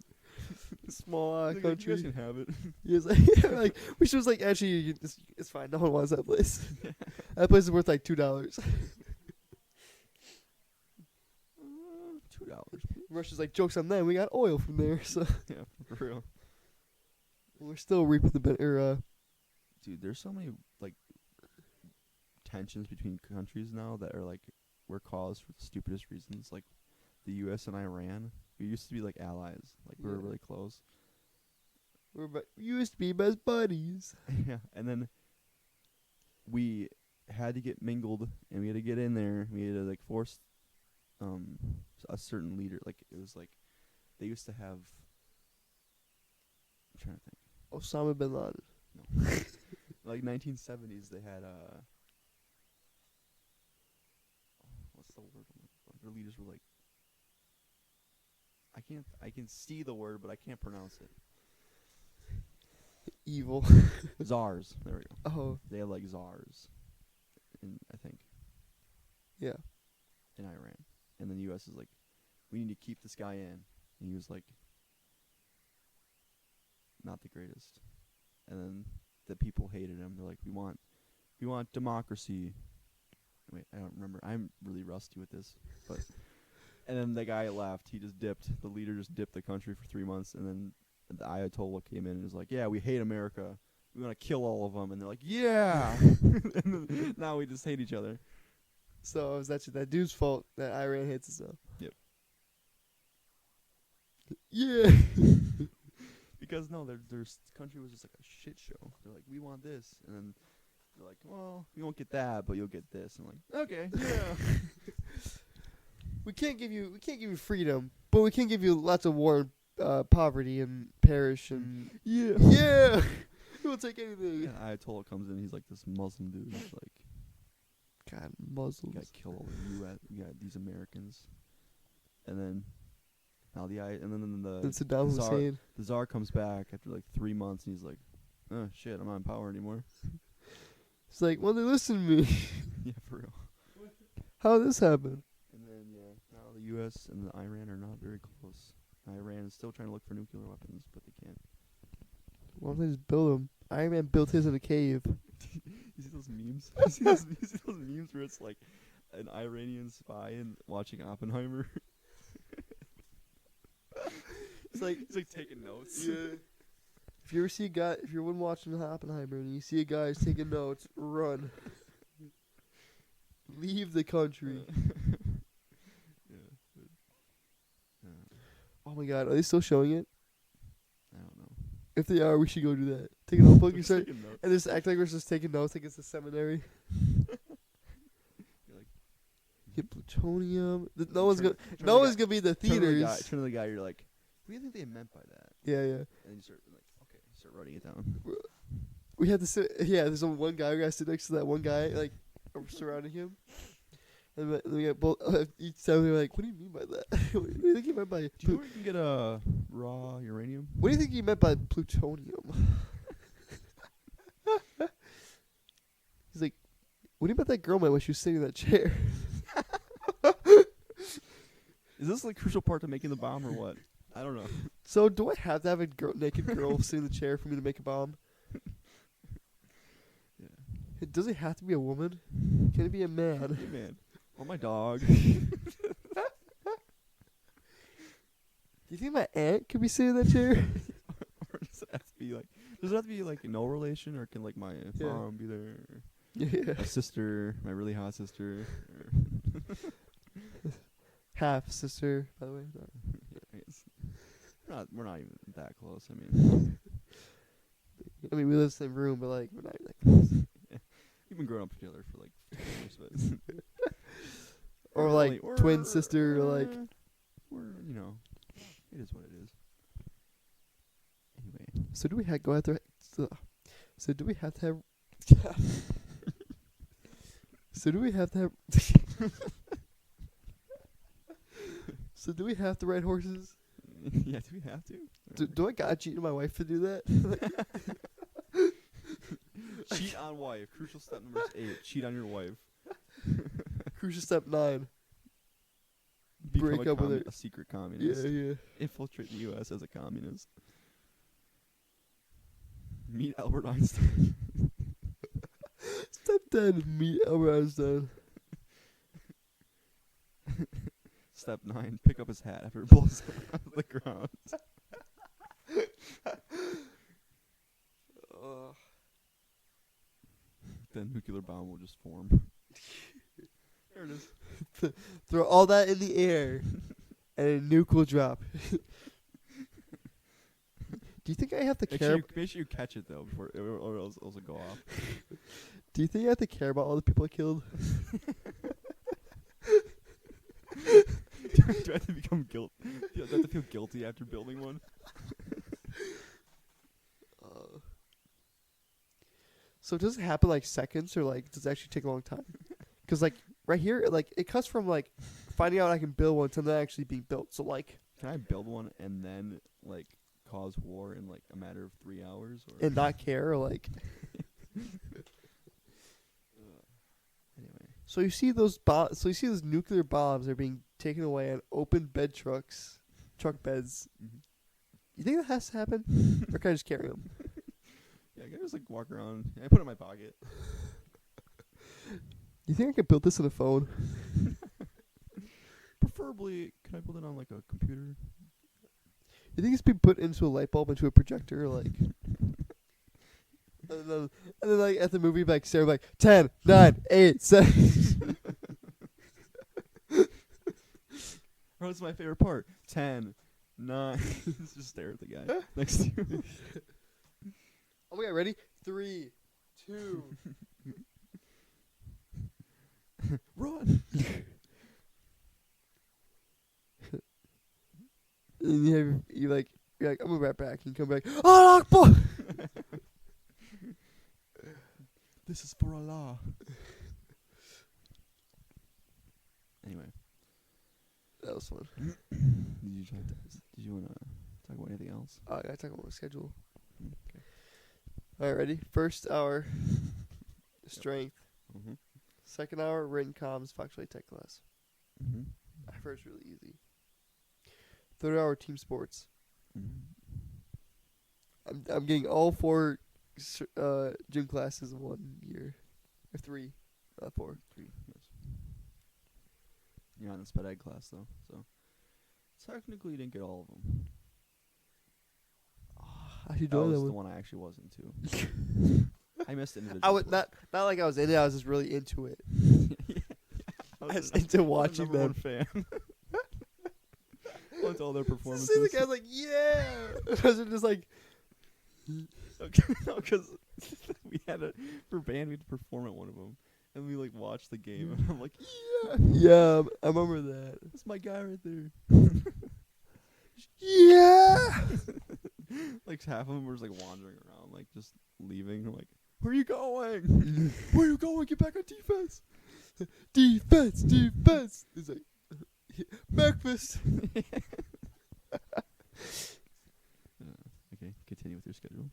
Small Like, you country. guys can have it. He was like, yeah, like, we should was like, actually, it's fine. No one wants that place. That place is worth like $2. $2. Russia's like, jokes on them. We got oil from there, so Yeah, for real. we're still reaping the Dude, there's so many like tensions between countries now that are like were caused for the stupidest reasons. Like the U.S. and Iran. We used to be like allies. Like we were Yeah. really close. we used to be best buddies. Yeah, and then we had to get mingled, and we had to get in there. We had to like force a certain leader. Like it was like they used to have. I'm trying to think. Osama bin Laden. No, like 1970s. They had what's the word? Their leaders were like. I can see the word, but I can't pronounce it. Evil. Czars. There we go. Oh, They had like czars, I think, yeah. in Iran, and then the U.S. is like, we need to keep this guy in, and he was like, not the greatest, and then the people hated him. They're like, we want democracy. Wait, I don't remember. I'm really rusty with this, but. And then the guy left. He just dipped. The leader just dipped the country for 3 months, and then the Ayatollah came in and was like, "Yeah, we hate America. We want to kill all of them." And they're like, "Yeah." And then now we just hate each other. So is that dude's fault that Iran hates itself? Yep. Yeah. Because no, their country was just like a shit show. They're like, "We want this," and then they're like, "Well, you won't get that, but you'll get this." And I'm like, "Okay, yeah." We can't give you freedom, but we can give you lots of war, poverty, and perish, and Yeah. yeah, we'll take anything. And Ayatollah comes in. He's like this Muslim dude. He's like, God, "You Muslims. gotta kill all the U.S. You got these Americans." And then now the Saddam Czar, Hussein. the Czar comes back after like 3 months, and he's like, "Oh shit, I'm not in power anymore." It's like, well, they listen to me. Yeah, for real. How did this happen? And then now the U.S. and the Iran are not very close. Iran is still trying to look for nuclear weapons, but they can't. Why don't they just build them? Iron Man built his in a cave. You see those memes? you see those memes where it's like an Iranian spy and watching Oppenheimer. It's like he's like taking notes. Yeah. If you ever see a guy, if you're one watching Oppenheimer and you see a guy who's taking notes, run. Leave the country. Oh my God, are they still showing it? I don't know. If they are, we should go do that. Take a notebook and Just start, taking notes. and just act like we're just taking notes like it's a seminary. plutonium. No You one's turn- gonna. turn No the one's guy- gonna be in the Turn to the guy. theaters. Turn to the guy. You're like, what do you think they meant by that? Yeah, yeah. And then you start like, okay, you start writing it down. We had to sit. Yeah, there's one guy. We gotta sit next to that one guy, like surrounding him. And we got both. Each time we were like, "What do you mean by that? What do you think he meant by? Do you know where you can get raw uranium? What do you think he meant by plutonium?" He's like, "What do you meant that girl meant when she was sitting in that chair?" Is this like crucial part to making the bomb or what? I don't know. So do I have to have a naked girl sitting in the chair for me to make a bomb? Yeah. Does it have to be a woman? Can it be a man? Hey, man. Or my dog. Do you think my aunt could be sitting in that chair? Or does it have to be like? Does it have to be like no relation, or can like my mom be there? Or Yeah. my sister, my really hot sister. Half sister, by the way. No. I guess. We're not even that close. I mean, I mean, we live in the same room, but like we're not even that close. we've been growing up together for like 2 years, but Or like twin sister, or like. We're it is what it is. Anyway, So do we have go after? So do we have to have? So do we have to have? So do we have to ride horses? yeah, do we have to? Do I gotta cheat on my wife to do that? Cheat on wife. Crucial step number 8. Cheat on your wife. Crucial step 9. Become Break up with her. a secret communist. Yeah, yeah. Infiltrate the U.S. as a communist. Meet Albert Einstein. Step 10. Meet Albert Einstein. Step 9. Pick up his hat after it blows out of the ground. Then nuclear bomb will just form. There it is. Throw all that in the air, and a nuke will drop. Do you think I have to care? Make sure you catch it though before, or else it'll go off. Do you think I have to care about all the people I killed? Do I have to become guilt? Do I have to feel guilty after building one? So does it happen like seconds, or like does it actually take a long time? Because like right here, like it cuts from like finding out I can build one to then actually being built. So like, can I build one and then like cause war in like a matter of 3 hours? Or and not care, or like. Anyway, So you see those those nuclear bombs are being taken away on open truck beds. mm-hmm. You think that has to happen, or can I just carry them? Yeah, I can just like walk around. I put it in my pocket. You think I could build this on a phone? Preferably, can I build it on like a computer? You think it's being put into a light bulb, into a projector, or like? and then like at the movie, like Sarah, like 10, 9, 8, 7. Oh, that's my favorite part. 10, 9. Just stare at the guy next to you. Oh my god, ready? 3, 2. Run! And you're like, I'm gonna be right back. And you come back. Oh, Akbar! This is for Allah. Anyway, That was fun. Did you want to talk about anything else? I gotta talk about my schedule. Okay. Alright, ready? First hour, strength. Mm-hmm. Second hour, written comms, factually tech class. Mm-hmm. I heard it's really easy. Third hour, team sports. Mm-hmm. I'm getting all 4 gym classes in 1 year. Or 3, not 4. 3, yes. You're not in the sped ed class though, so technically you didn't get all of them. I should That do was that the one. one I actually was into. I missed individual. I was not like I was in it. I was just really into it. I I was into watching number one them. fan. Went to all their performances. See the guys like, yeah. I was just like, Because we had for band we had to perform at one of them, And we like watch the game, and I'm like, yeah, Yeah, I remember that. that's my guy right there. Yeah. Like half of them were just like wandering around, like just leaving. I'm like, where are you going? Where are you going? Get back on defense. Defense, defense. It's like breakfast. Okay, continue with your schedule.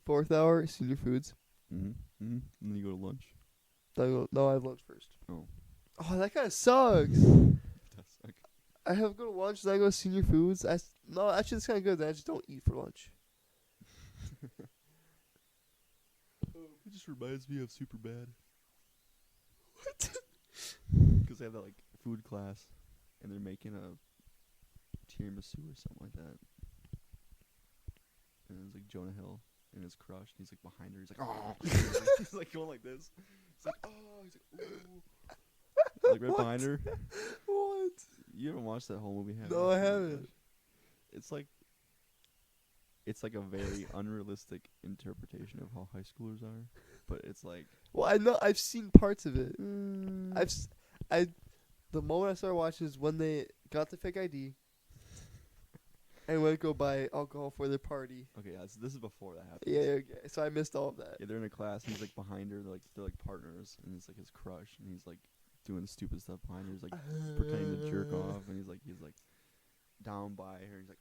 4th hour, senior foods. And then you go to lunch. No, I have lunch first. Oh. Oh, that kind of sucks. That's okay. I have to go to lunch, then I go to senior foods. No, actually, it's kind of good. Then I just don't eat for lunch. It just reminds me of Superbad. What? Because they have that like food class, and they're making a tiramisu or something like that. And it's like Jonah Hill and his crush, and he's like behind her. He's like, oh, he's like going like this. He's like, oh, he's like, ooh, like right behind her. What? You haven't watched that whole movie, have you? No, I haven't. It's like a very unrealistic interpretation of how high schoolers are, but it's like. Well, I know I've seen parts of it. The moment I started watching is when they got the fake ID and went to go buy alcohol for their party. Okay, yeah, so this is before that happened. Yeah, okay. So I missed all of that. Yeah, they're in a class. And he's like behind her. They're like partners, and it's like his crush, and he's like doing stupid stuff behind her. He's like pretending to jerk off, and he's like down by her. He's like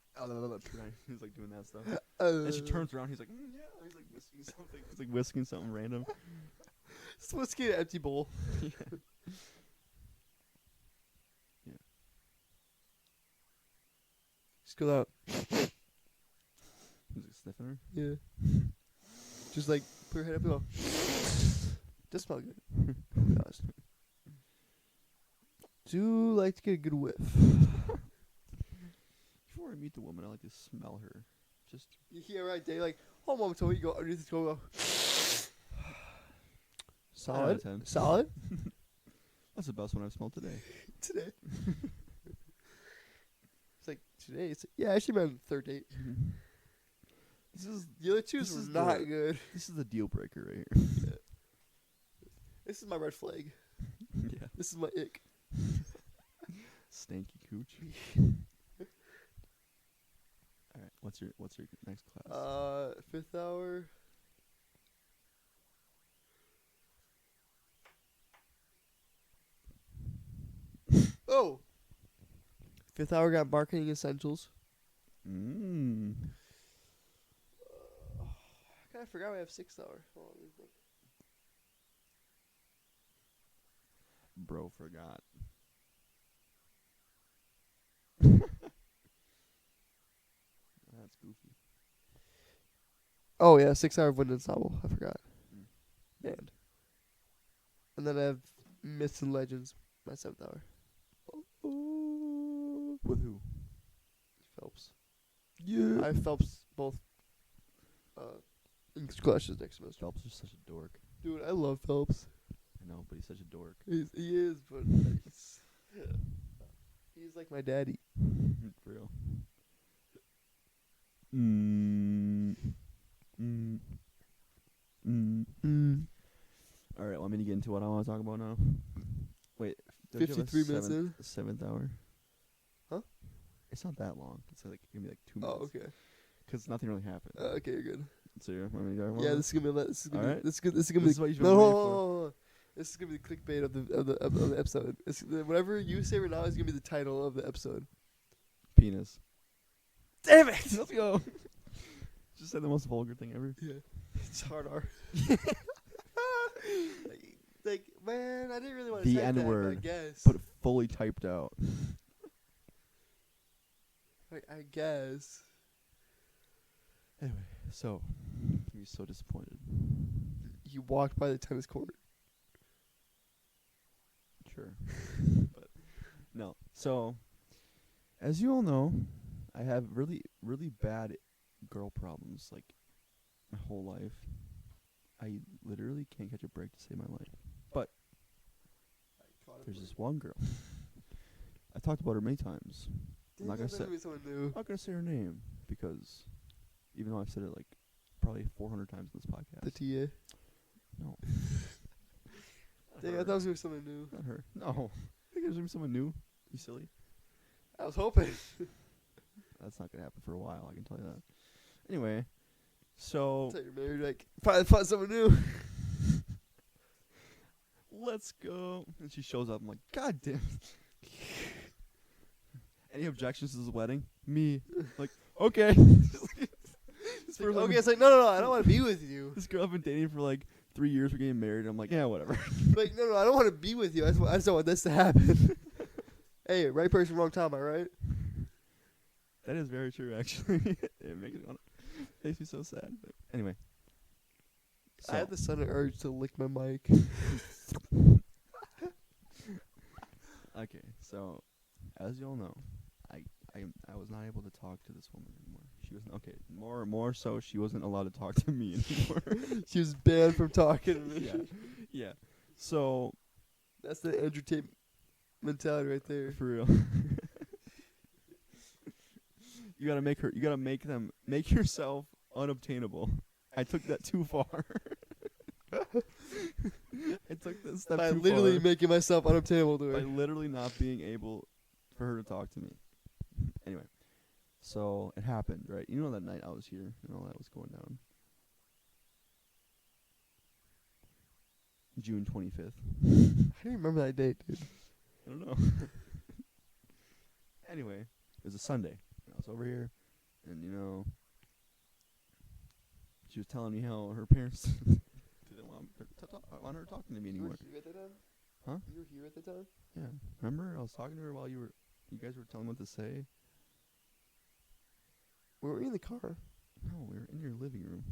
he's like doing that stuff. And she turns around. He's like, yeah. He's like whisking something. He's like whisking something random. It's whiskey in an empty bowl. Yeah. Yeah. Just go out. He's like sniffing her. Yeah. Just like put your head up and go. Does smell good. To be honest. Do like to get a good whiff. Before I meet the woman, I like to smell her. Just Yeah, right. They like, oh, mom told me you go underneath the go. Solid. 10. Solid. That's the best one I've smelled today. Today. It's like today. It's yeah. Actually, been third date. The other two were not good. This is the deal breaker right here. Yeah. This is my red flag. Yeah. This is my ick. Stanky cooch. All right. What's your next class? 5th hour. Oh. 5th hour got marketing essentials. I kind of forgot we have 6th hour. Hold on, let me think. Bro forgot. That's goofy. Oh yeah, 6 hour of wind ensemble. I forgot. Mm. And then I have myths and legends. My 7th hour. With who? Phelps. Yeah. I have Phelps both. English classes next semester. Phelps is such a dork. Dude, I love Phelps. I know, but he's such a dork. He is, but he's like my daddy. For real. All right, want me to get into what I want to talk about now? Wait, 53 minutes in. 7th hour. Huh? It's not that long. It's like gonna be like 2 Oh, minutes. okay. Because nothing really happened. Okay, you're good. So you want me to talk about Yeah, it? this is gonna be. This is gonna be. Alright. This is gonna be. This is what you've been no, waiting hold on. This is gonna be the clickbait of the episode. Whatever you say right now is gonna be the title of the episode. Penis. Damn it! Let's go. Just say the most vulgar thing ever. Yeah, it's hard R. like, man, I didn't really want to The type that, but I N-word, guess. but fully typed out. I guess. Anyway, so he was so disappointed. You walked by the tennis court. Sure. But no. So as you all know, I have really, really bad girl problems like my whole life. I literally can't catch a break to save my life. But there's this one girl. I talked about her many times. I'm not gonna say her name because even though I've said it like probably 400 times in this podcast. The TA. No. Dang, I thought it was gonna be something new. Not her. No. I think there's gonna be someone new. You silly. I was hoping. That's not gonna happen for a while. I can tell you that. Anyway, so Tell you're married, like finally find someone new. let's go. And she shows up. I'm like, God damn. Any objections to this wedding? Me. Like, okay. It's like, okay, it's like no, I don't want to be with you. This girl I've been dating for like 3 years. We're getting married. I'm like, yeah, whatever. Like no, I don't want to be with you. I just don't want this to happen. Hey, right person, wrong time. Am I right? That is very true, actually. It makes me so sad. But anyway. I had the sudden urge to lick my mic. Okay, so as you all know, I was not able to talk to this woman anymore. She was okay. More so, she wasn't allowed to talk to me anymore. She was banned from talking to me. Yeah. So That's the Andrew Tate mentality right there. for real, you gotta make yourself unobtainable. I took that too far. I took that step By too literally far. making myself unobtainable to By her. literally not being able for her to talk to me. Anyway, so it happened, right? You know that night I was here and all that was going down. June 25th. I don't remember that date, dude. I don't know. Anyway, it was a Sunday. I was over here, and she was telling me how her parents didn't want her talking to me You anymore. were here at the time? Huh? You were here at the time? Yeah. Remember, I was talking to her while you guys were telling me what to say. Were we in the car? No, we were in your living room.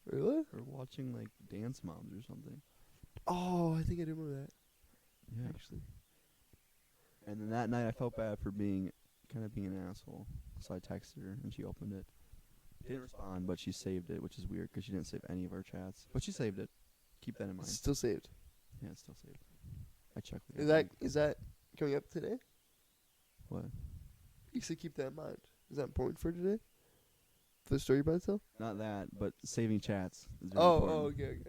Really? We were watching like Dance Moms or something. Oh, I think I do remember that. Yeah. Actually. And then that night I felt bad for being an asshole. So I texted her and she opened it. Didn't respond, but she saved it, which is weird because she didn't save any of our chats. But she saved it. Keep that in mind. It's still saved. Yeah, it's still saved. I checked. Is that coming up today? What? You should keep that in mind. Is that important for today? For the story about itself? Not that, but saving chats is very important.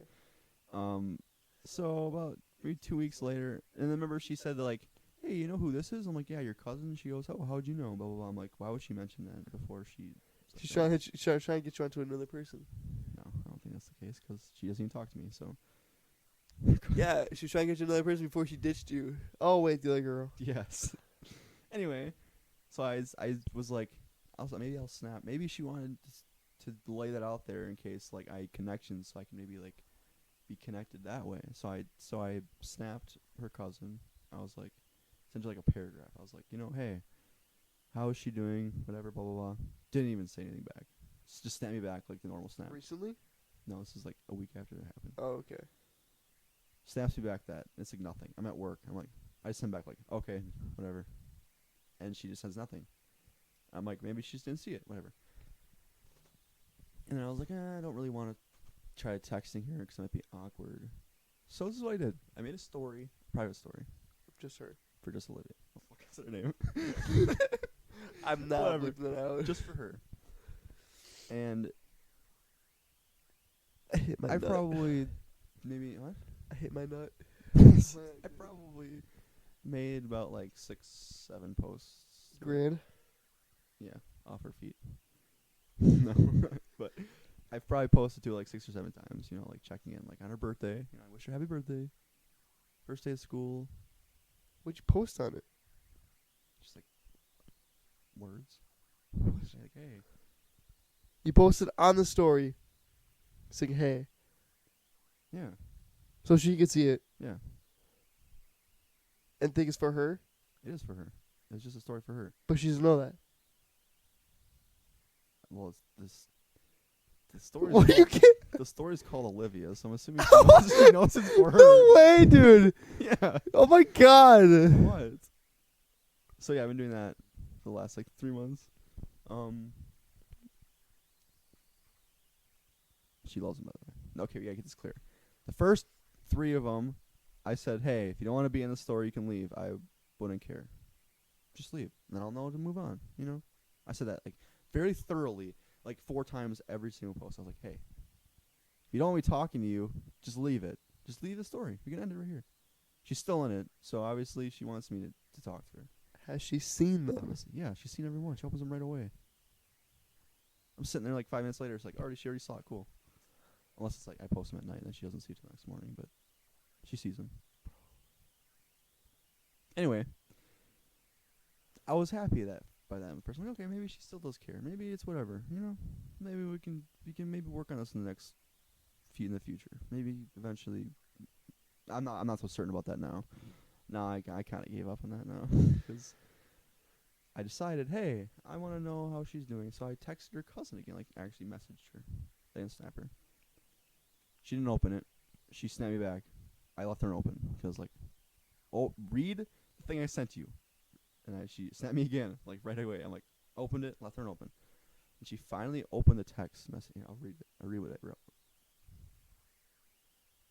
Okay. So about maybe 2 weeks later, and then remember she said that, like, hey, you know who this is? I'm like, yeah, your cousin. She goes, oh, how'd you know? Blah blah blah. I'm like, why would she mention that before she? She's trying to get you onto another person. No, I don't think that's the case because she doesn't even talk to me. So. Yeah, she was trying to get you another person before she ditched you. Oh wait, the other girl. Yes. Anyway, so I was like, maybe I'll snap. Maybe she wanted to lay that out there in case like I had connections, so I can maybe like be connected that way. So I snapped her cousin. I was like, sent her like a paragraph. I was like, hey, how is she doing? Whatever, blah blah blah. Didn't even say anything back. Just snapped me back like the normal snap. Recently? No, this is like a week after it happened. Oh, okay. Snaps me back that. It's like nothing. I'm at work. I'm like, I send back like, okay, whatever. And she just says nothing. I'm like, maybe she just didn't see it, whatever. And then I was like, I don't really want to try texting her because it might be awkward. So this is what I did. I made a story, private story, Just her. for just Olivia. What the fuck is her name? I'm not Whatever. leaving that out. Just for her. And I hit my I nut. probably, maybe, what? I hit my nut. I probably made about like 6-7 posts. Grand. Yeah, off her feet. No, but I've probably posted to her like 6 or 7 times. Like checking in, like on her birthday. I wish her happy birthday. First day of school. What'd you post on it? Just like words. Say like, hey. You posted on the story saying, hey. Yeah. So she could see it Yeah. and think it's for her, It is for her. It's just a story for her. but she doesn't know that. Well, it's this. The story. What do you get? The story's called Olivia, so I'm assuming she knows it's for her. No way, dude. Yeah. Oh my god. What? So yeah, I've been doing that for the last like 3 months. She loves him, by the way. Okay, we gotta get this clear. The first 3 of them, I said, hey, if you don't want to be in the story, you can leave. I wouldn't care. Just leave. And then I'll know to move on, I said that like very thoroughly, like 4 times every single post. I was like, hey, if you don't want me talking to you, just leave it. Just leave the story. We can end it right here. She's still in it, so obviously she wants me to talk to her. Has she seen them? Obviously, yeah, she's seen every one. She opens them right away. I'm sitting there like 5 minutes later. It's like, she already saw it. Cool. Unless it's like I post them at night and then she doesn't see it till the next morning, but she sees them. Anyway, I was happy by that. Person, like, okay, maybe she still does care. Maybe it's whatever. Maybe we can maybe work on this in the future. Maybe eventually. I'm not so certain about that now. Now I kind of gave up on that now because I decided, hey, I want to know how she's doing. So I texted her cousin again, like actually messaged her. I didn't snap her. She didn't open it. She snapped me back. I left her open because like, oh, read the thing I sent you, and she snapped me again, like right away. I'm like, opened it, left her open, and she finally opened the text message. I'll read it. I'll read what I wrote.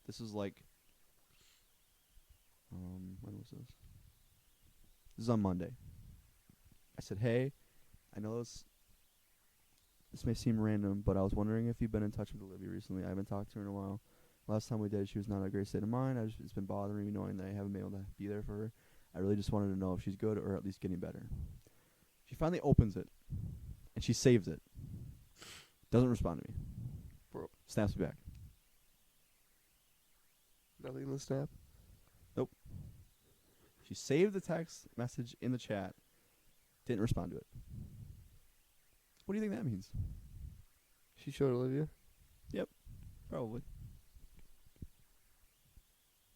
This is like, when was this? This is on Monday. I said, hey, I know this may seem random, but I was wondering if you've been in touch with Olivia recently. I haven't talked to her in a while. Last time we did, she was not in a great state of mind. It's been bothering me knowing that I haven't been able to be there for her. I really just wanted to know if she's good or at least getting better. She finally opens it, and she saves it. Doesn't respond to me. Bro. Snaps me back. Nothing in the snap? Nope. She saved the text message in the chat. Didn't respond to it. What do you think that means? She showed Olivia? Probably.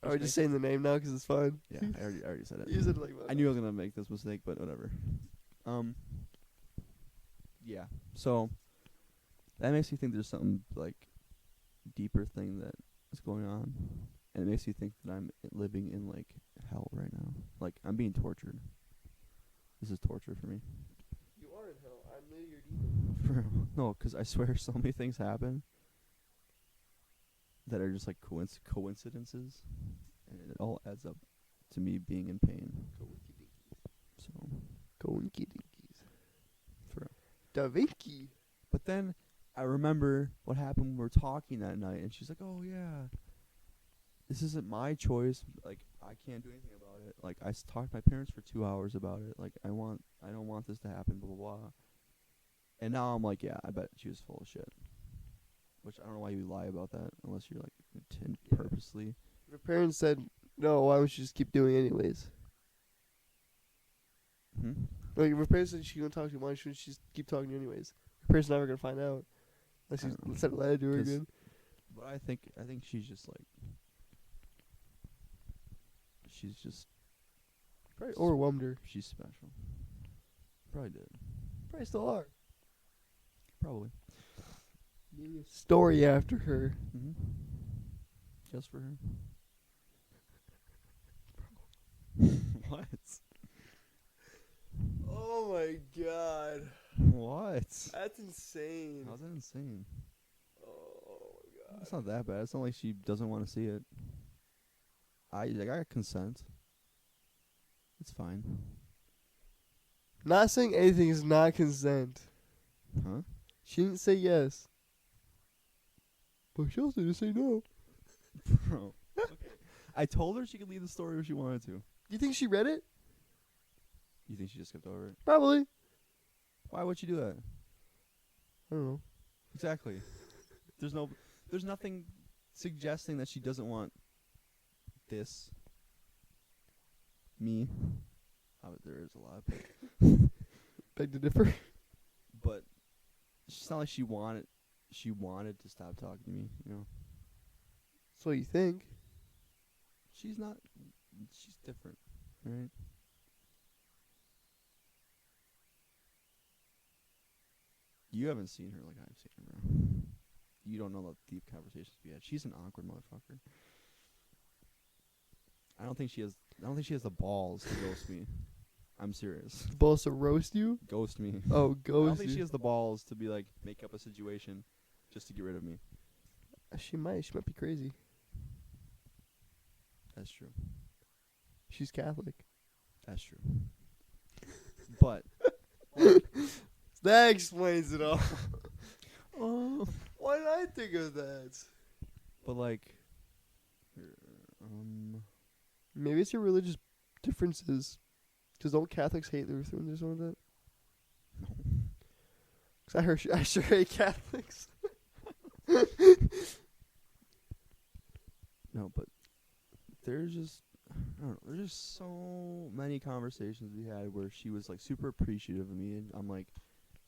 Are we just saying the name now because it's fun? Yeah, I already said it. Use it like I knew I was going to make this mistake, but whatever. Yeah. So, that makes me think there's something, like, deeper thing that is going on. And it makes me think that I'm living in, like, hell right now. Like, I'm being tortured. This is torture for me. You are in hell. I'm literally your demon. No, because I swear so many things happen that are just, like, coincidences. And it all adds up to me being in pain. So, Coinky dinkies. for real. Da Vinci. But then I remember what happened when we were talking that night, and she's like, "Oh yeah, this isn't my choice. Like I can't do anything about it. Like I talked to my parents for 2 hours about it. Like I don't want this to happen. Blah blah blah." And now I'm like, yeah, I bet she was full of shit. Which I don't know why you lie about that unless you're like purposely. Her parents said, no, why don't you just keep doing it anyways? Like, if her parents said she's going to talk to you, why shouldn't she just keep talking to you anyways? Her parents are never going to find out. Unless you said lie to her again. But I think she's just like, she's just Probably overwhelmed her. she's special. Probably did. Probably still are. Probably. Maybe a story after her. Just for her. What? Oh my god. What? That's insane. How's that insane? Oh my god. It's not that bad. It's not like she doesn't want to see it. I got consent. It's fine. Not saying anything is not consent. Huh? She didn't say yes. But she also didn't say no. Bro. Okay. I told her she could leave the story if she wanted to. You think she read it? You think she just skipped over it? Probably. Why would she do that? I don't know. Exactly. There's nothing suggesting that she doesn't want this. Me. There is a lot. Beg to differ. But it's not like she wanted to stop talking to me, you know. That's what you think. She's different, right? You haven't seen her like I've seen her, bro. You don't know the deep conversations we had. She's an awkward motherfucker. I don't think she has the balls to ghost me. I'm serious. Balls to roast you? Ghost me. Oh, I ghost don't think you. she has the balls to be like make up a situation just to get rid of me. She might be crazy. That's true. She's Catholic. That's true. But That explains it all. oh, Why did I think of that? but like Maybe it's your religious differences. Because don't Catholics hate Lutherans or something like that? No. Because I sure hate Catholics. No, but there's just I don't know. There's just so many conversations we had where she was like super appreciative of me, and I'm like,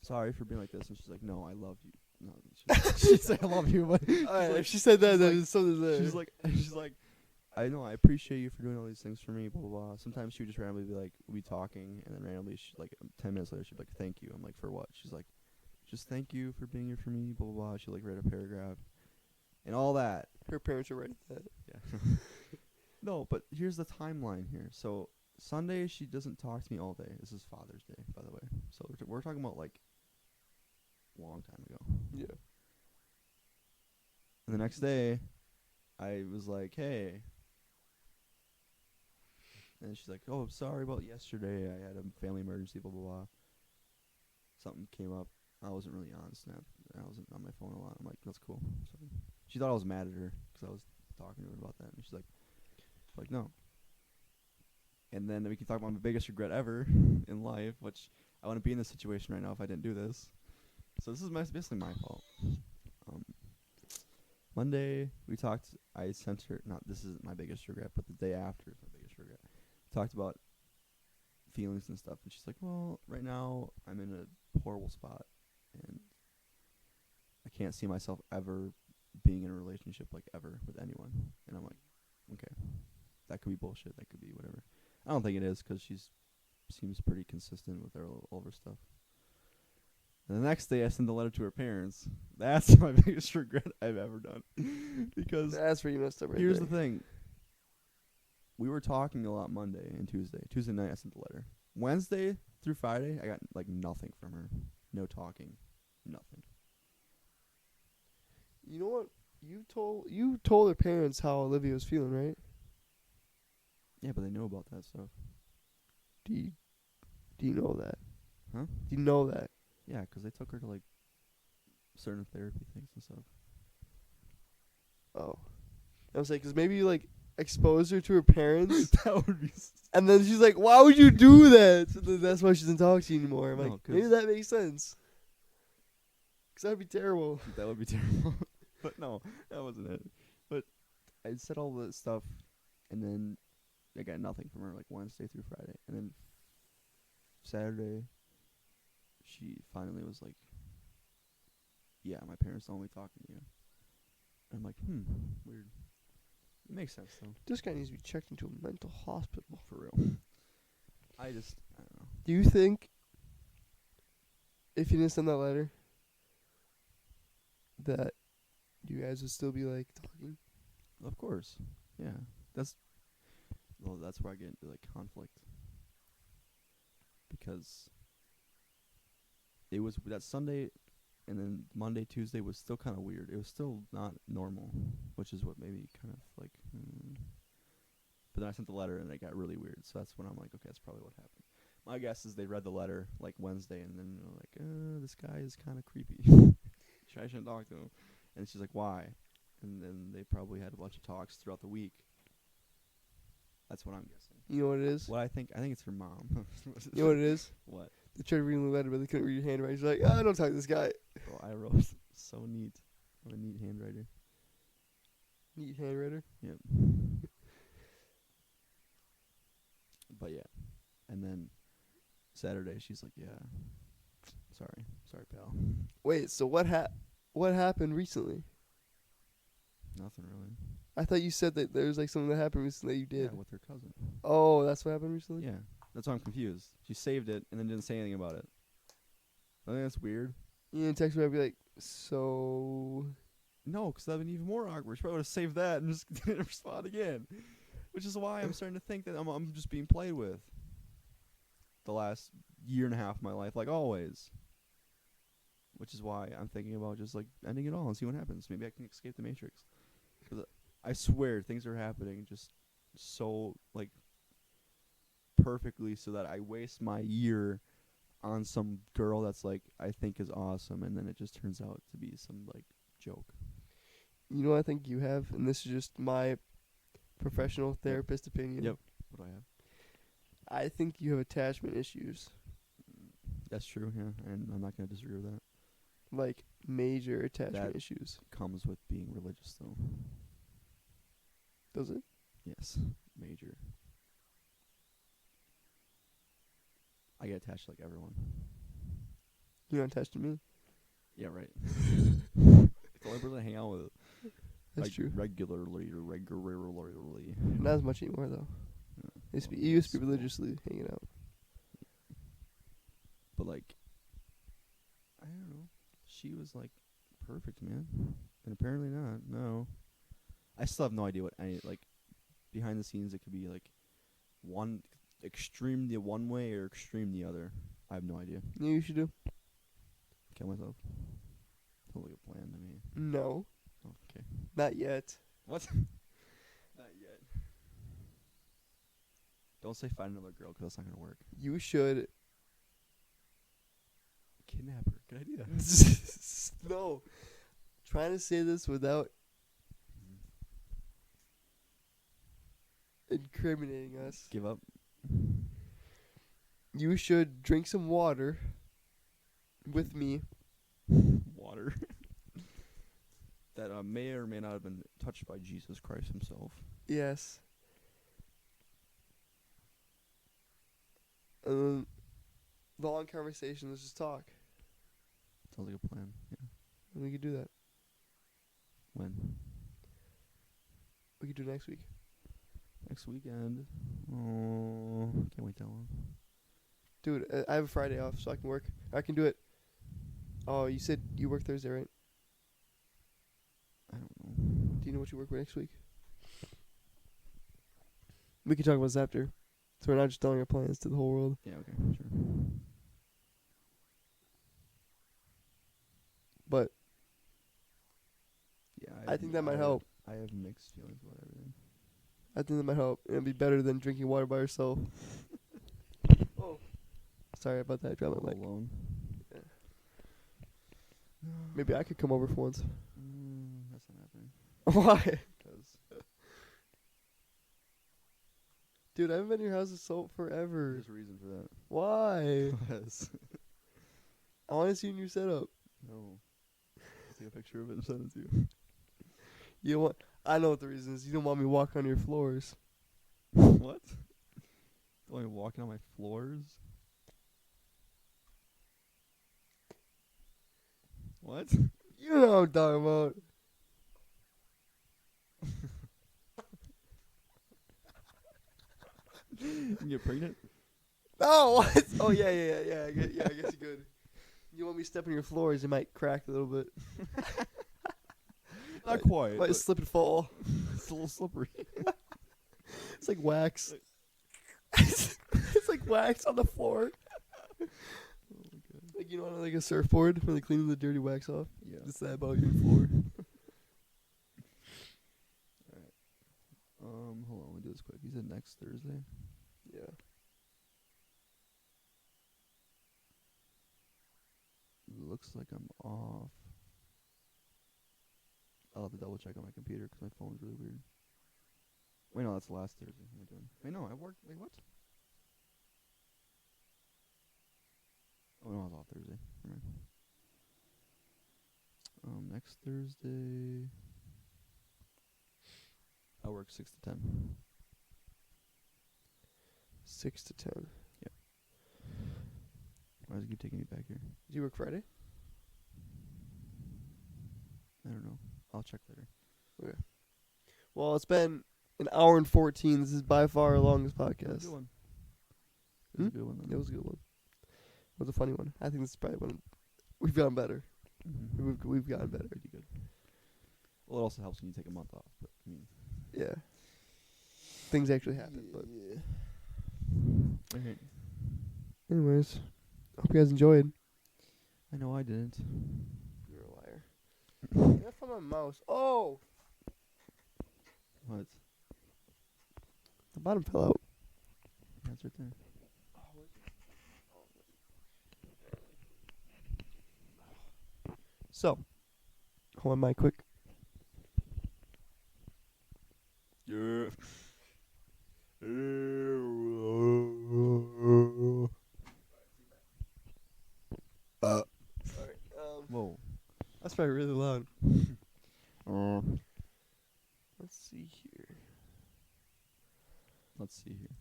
sorry for being like this, and she's like, no, I love you. No, she said I love you, but Alright, like, if she said that, she's then like- there's something there. she's like, I know I appreciate you for doing all these things for me, blah blah blah. Sometimes she would just randomly be like, we'll be talking, and then randomly she like 10 minutes later she'd be like, thank you. I'm like, for what? She's like, just thank you for being here for me, blah blah blah. She like read a paragraph, and all that. Her parents are right that. Yeah. No, but here's the timeline here. So Sunday she doesn't talk to me all day. This is Father's Day, by the way. So we're talking about like long time ago. Yeah. And the next day, I was like, hey. And she's like, oh, sorry about yesterday. I had a family emergency, blah, blah, blah. Something came up. I wasn't really on Snap. I wasn't on my phone a lot. I'm like, that's cool. So she thought I was mad at her because I was talking to her about that. And she's like, no. And then we can talk about my biggest regret ever in life, which I wouldn't be in this situation right now if I didn't do this. So this is basically my fault. Monday, we talked. I sent her, this isn't my biggest regret, but the day after is my biggest regret. Talked about feelings and stuff. And she's like, well, right now I'm in a horrible spot. And I can't see myself ever being in a relationship, like, ever with anyone. And I'm like, okay. That could be bullshit. That could be whatever. I don't think it is, because seems pretty consistent with all of her stuff. And the next day, I sent a letter to her parents. That's my biggest regret I've ever done. Because That's where you messed up right here's there. the thing. We were talking a lot Monday and Tuesday. Tuesday night, I sent the letter. Wednesday through Friday, I got, like, nothing from her. No talking. Nothing. You know what? You told her parents how Olivia was feeling, right? Yeah, but they know about that stuff. Do you know that? Huh? Do you know that? Yeah, 'cause they took her to, like, certain therapy things and stuff. Oh. I was like, 'cause maybe you, like, exposed her to her parents, That would be... and then she's like, why would you do that? So then that's why she doesn't talk to you anymore. I'm No, like, 'cause- maybe that makes sense. 'Cause that'd be terrible. That would be terrible. But no, that wasn't it. But I said all the stuff, and then I got nothing from her, like, Wednesday through Friday. And then Saturday, she finally was like, yeah, my parents don't want me talking to you. And I'm like, weird. It makes sense, though. This guy needs to be checked into a mental hospital. For real. I don't know. Do you think if you didn't send that letter that you guys would still be, like, talking? Of course. Yeah. That's where I get into, like, conflict. Because it was that Sunday, and then Monday, Tuesday was still kind of weird. It was still not normal, which is what made me kind of like. But then I sent the letter, and it got really weird. So that's when I'm like, okay, that's probably what happened. My guess is they read the letter like Wednesday, and then they're like, this guy is kind of creepy. I shouldn't talk to him. And she's like, why? And then they probably had a bunch of talks throughout the week. That's what I'm guessing. You know what it is? What I think it's her mom. You know what it is? What? They tried reading the letter, but they couldn't read your handwriting. She's like, I don't talk to this guy. Bro, I wrote so neat. I'm a neat handwriter. Neat handwriter. Yep. But yeah. And then Saturday she's like, yeah. Sorry, pal. Wait, so what happened recently? Nothing really. I thought you said that there was, like, something that happened recently that you did. Yeah, with her cousin. Oh, that's what happened recently? Yeah. That's why I'm confused. She saved it and then didn't say anything about it. I think that's weird. You didn't text me, I'd be like, so... No, 'cause that would be even more awkward. She probably would have saved that and just didn't respond again. Which is why I'm starting to think that I'm just being played with. The last year and a half of my life, like always. Which is why I'm thinking about just, like, ending it all and see what happens. Maybe I can escape the Matrix. 'Cause I swear things are happening just so, like, perfectly so that I waste my year on some girl that's, like, I think is awesome, and then it just turns out to be some, like, joke. You know what I think you have? And this is just my professional therapist opinion. Yep. What do I have? I think you have attachment issues, That's true, yeah, and I'm not gonna disagree with that. like major attachment That- issues. Comes with being religious, though. Does it? Yes, major. I get attached to like everyone. You're not attached to me. Yeah, right. It's the only person I hang out with. That's like, true. regularly. Not as much anymore though. You used to be religiously hanging out. But like, I don't know. She was like perfect, man, and apparently not. No, I still have no idea what any like behind the scenes. It could be like one extreme the one way or extreme the other. I have no idea. You know what you should do? Kill myself. Sounds like a plan to me. No, Okay. not yet. What? Not yet. Don't say find another girl, 'cause that's not gonna work. You should. Kidnap her. Good idea. No. Trying to say this without incriminating us. Give up. You should drink some water with me. Water. That may or may not have been touched by Jesus Christ himself. Yes. Long conversation. Let's just talk. Sounds like a plan. Yeah. And we could do that. When? We could do it next week. Next weekend. Oh, can't wait that long. Dude, I have a Friday off, so I can work. I can do it. Oh, you said you work Thursday, right? I don't know. Do you know what you work next week? We can talk about this after. So we're not just telling our plans to the whole world. Yeah, okay, sure. But Yeah, I think that might help. I have mixed feelings about everything. I think that might help. It'll be better than drinking water by yourself. Oh. Sorry about that. I dropped my mic. Alone. Yeah. Maybe I could come over for once. That's not happening. Why? Because Dude, I haven't been to your house so forever. there's a reason for that. Why? Yes. I want to see your new setup. No. Take a picture of it and send it to you. You don't want. I know what the reason is. You don't want me walking on your floors. What? Only walking on my floors? What? You know what I'm talking about. You can get pregnant? Oh, what? Oh, yeah. I guess you could. You want me stepping on your floors, it might crack a little bit. Not quite. Might slip and fall. It's a little slippery. It's like wax. It's like wax on the floor. Like, you know, on like a surfboard when they clean the dirty wax off. Yeah. It's that about your floor. Alright. Hold on, let me do this quick. You said next Thursday? Yeah. Looks like I'm off. I'll have to double check on my computer because my phone's really weird. Wait, no, that's the last Thursday. What am I doing? Wait, no, I worked. Wait, what? Oh, no, I was off Thursday. Never mind. Next Thursday, I work 6 to 10. 6 to 10. Why does it keep taking me back here? Do you work Friday? I don't know. I'll check later. Okay. Well, it's been an hour and 14. This is by far our longest It was a podcast. good one. It was a good one. It was a good one. It was a funny one. I think this is probably one we've gotten better. Mm-hmm. We've gotten better. Pretty good. Well, it also helps when you take a month off. But I mean, Yeah. Things actually happen. But okay. anyways, hope you guys enjoyed. I know I didn't. You're a liar. I found my mouse. Oh, What? the bottom fell out. That's right there. So, hold on, mic quick. Yeah. That's probably really loud. Uh, Let's see here. let's see here.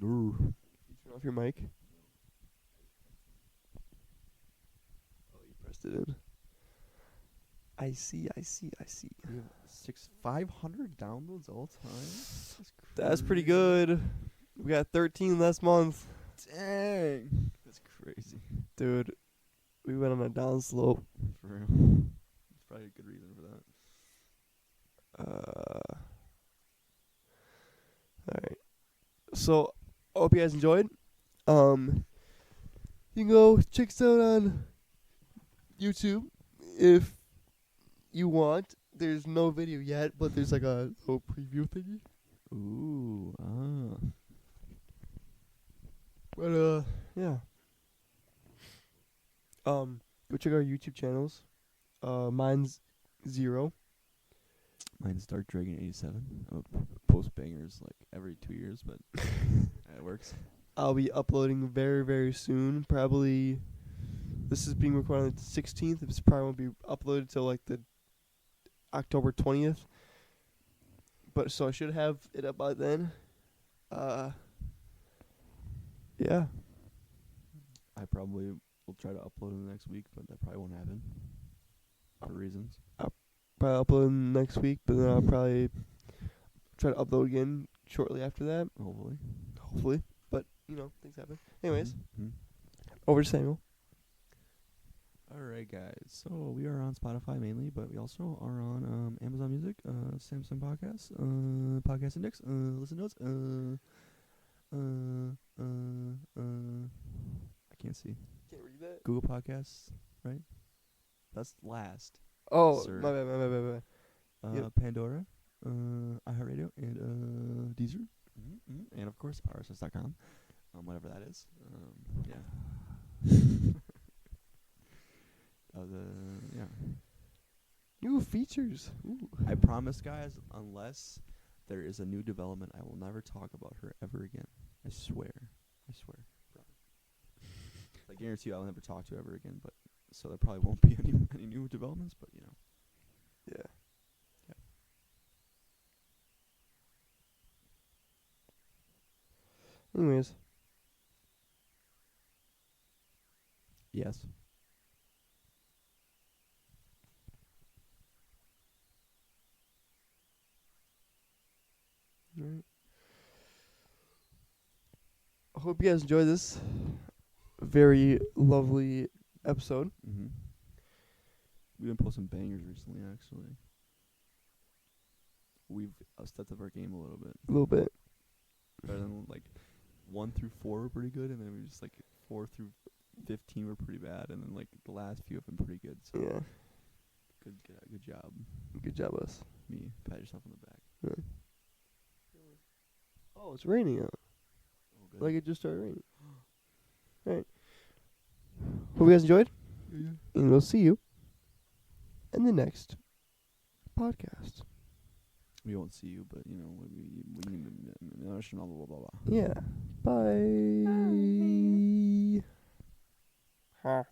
You turn off your mic. Oh, you pressed it in. I see. We have 500 downloads all time. That's pretty good. We got 13 last month. Dang, that's crazy. Dude, we went on a down slope. For real. There's probably a good reason for that. Alright. So, I hope you guys enjoyed. You can go check us out on YouTube if you want. There's no video yet, but there's like a little preview thingy. Ooh, ah. But yeah. Go check our YouTube channels. Mine's 0. Mine's Dark Dragon 87. I'll post bangers like every 2 years, but it works. I'll be uploading very, very soon. Probably. This is being recorded on the 16th. This probably won't be uploaded till like the October 20th. But so I should have it up by then. Yeah. I probably will try to upload in the next week, but that probably won't happen for reasons. Probably upload next week, but then I'll probably try to upload again shortly after that. Hopefully. But, things happen. Anyways, over to Samuel. Alright, guys. So we are on Spotify mainly, but we also are on Amazon Music, Samsung Podcasts, Podcast Index, Listen Notes, I can't see. Can't read that. Google Podcasts, right? That's last. Oh, Sir. my bad. Yep. Pandora, iHeartRadio, and Deezer, and of course RSS.com, whatever that is. Yeah. Yeah. New features. Ooh. I promise, guys, unless there is a new development, I will never talk about her ever again. I swear. I guarantee you I'll never talk to her ever again, but so there probably won't be any new developments, but Yeah. Anyways. Yes. Alright. I hope you guys enjoyed this very lovely episode. We've been posting bangers recently, actually. We've stepped up our game a little bit. A little bit. Better than like 1 through 4 were pretty good, and then we just like 4 through 15 were pretty bad, and then like the last few have been pretty good. So Yeah. Good job. Good job, us. Me, pat yourself on the back. Yeah. Oh, it's raining out. Oh, good. Like it just started raining. Alright. Hope you guys enjoyed. Yeah. And we'll see you in the next podcast. We won't see you, but we blah blah blah blah. Yeah. Bye. Bye. Ha.